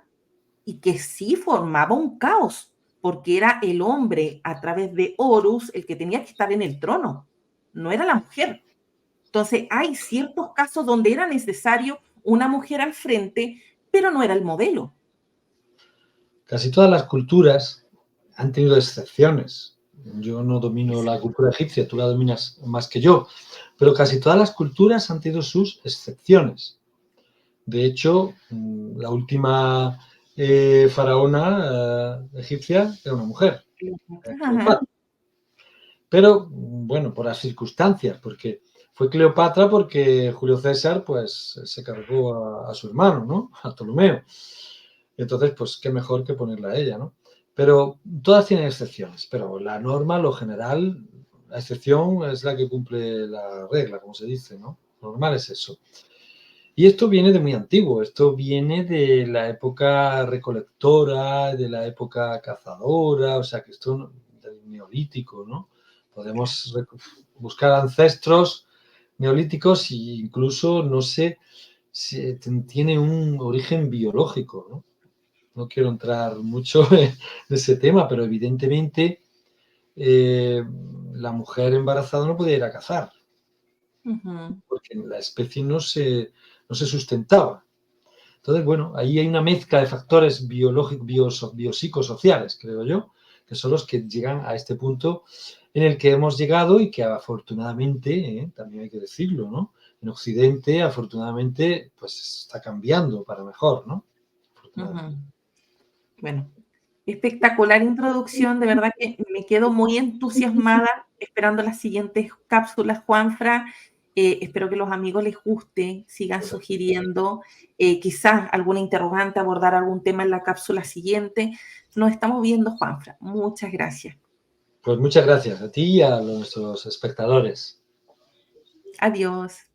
y que sí formaba un caos, porque era el hombre a través de Horus el que tenía que estar en el trono, no era la mujer. Entonces, hay ciertos casos donde era necesario una mujer al frente, pero no era el modelo. Casi todas las culturas han tenido excepciones. Yo no domino la cultura egipcia, tú la dominas más que yo, pero casi todas las culturas han tenido sus excepciones. De hecho, la última faraona egipcia era una mujer, Ajá. Cleopatra. Pero, bueno, por las circunstancias, porque fue Cleopatra porque Julio César, pues, se cargó a su hermano, ¿no? A Ptolomeo. Entonces, pues, qué mejor que ponerla a ella, ¿no? Pero todas tienen excepciones, pero la norma, lo general, la excepción es la que cumple la regla, como se dice, ¿no? Lo normal es eso. Y esto viene de muy antiguo, esto viene de la época recolectora, de la época cazadora, o sea que esto del neolítico, ¿no? Podemos buscar ancestros neolíticos e incluso, no sé, si tiene un origen biológico, ¿no? No quiero entrar mucho en ese tema, pero evidentemente la mujer embarazada no podía ir a cazar, Ujú. porque la especie no se sustentaba. Entonces, bueno, ahí hay una mezcla de factores biológicos, biopsicosociales, creo yo, que son los que llegan a este punto en el que hemos llegado y que afortunadamente, también hay que decirlo, ¿no? En Occidente, afortunadamente, pues está cambiando para mejor, ¿no? Afortunadamente. Ujú. Bueno, espectacular introducción, de verdad que me quedo muy entusiasmada esperando las siguientes cápsulas, Juanfra. Espero que los amigos les guste, sigan sugiriendo, quizás alguna interrogante, abordar algún tema en la cápsula siguiente. Nos estamos viendo, Juanfra. Muchas gracias. Pues muchas gracias a ti y a nuestros espectadores. Adiós.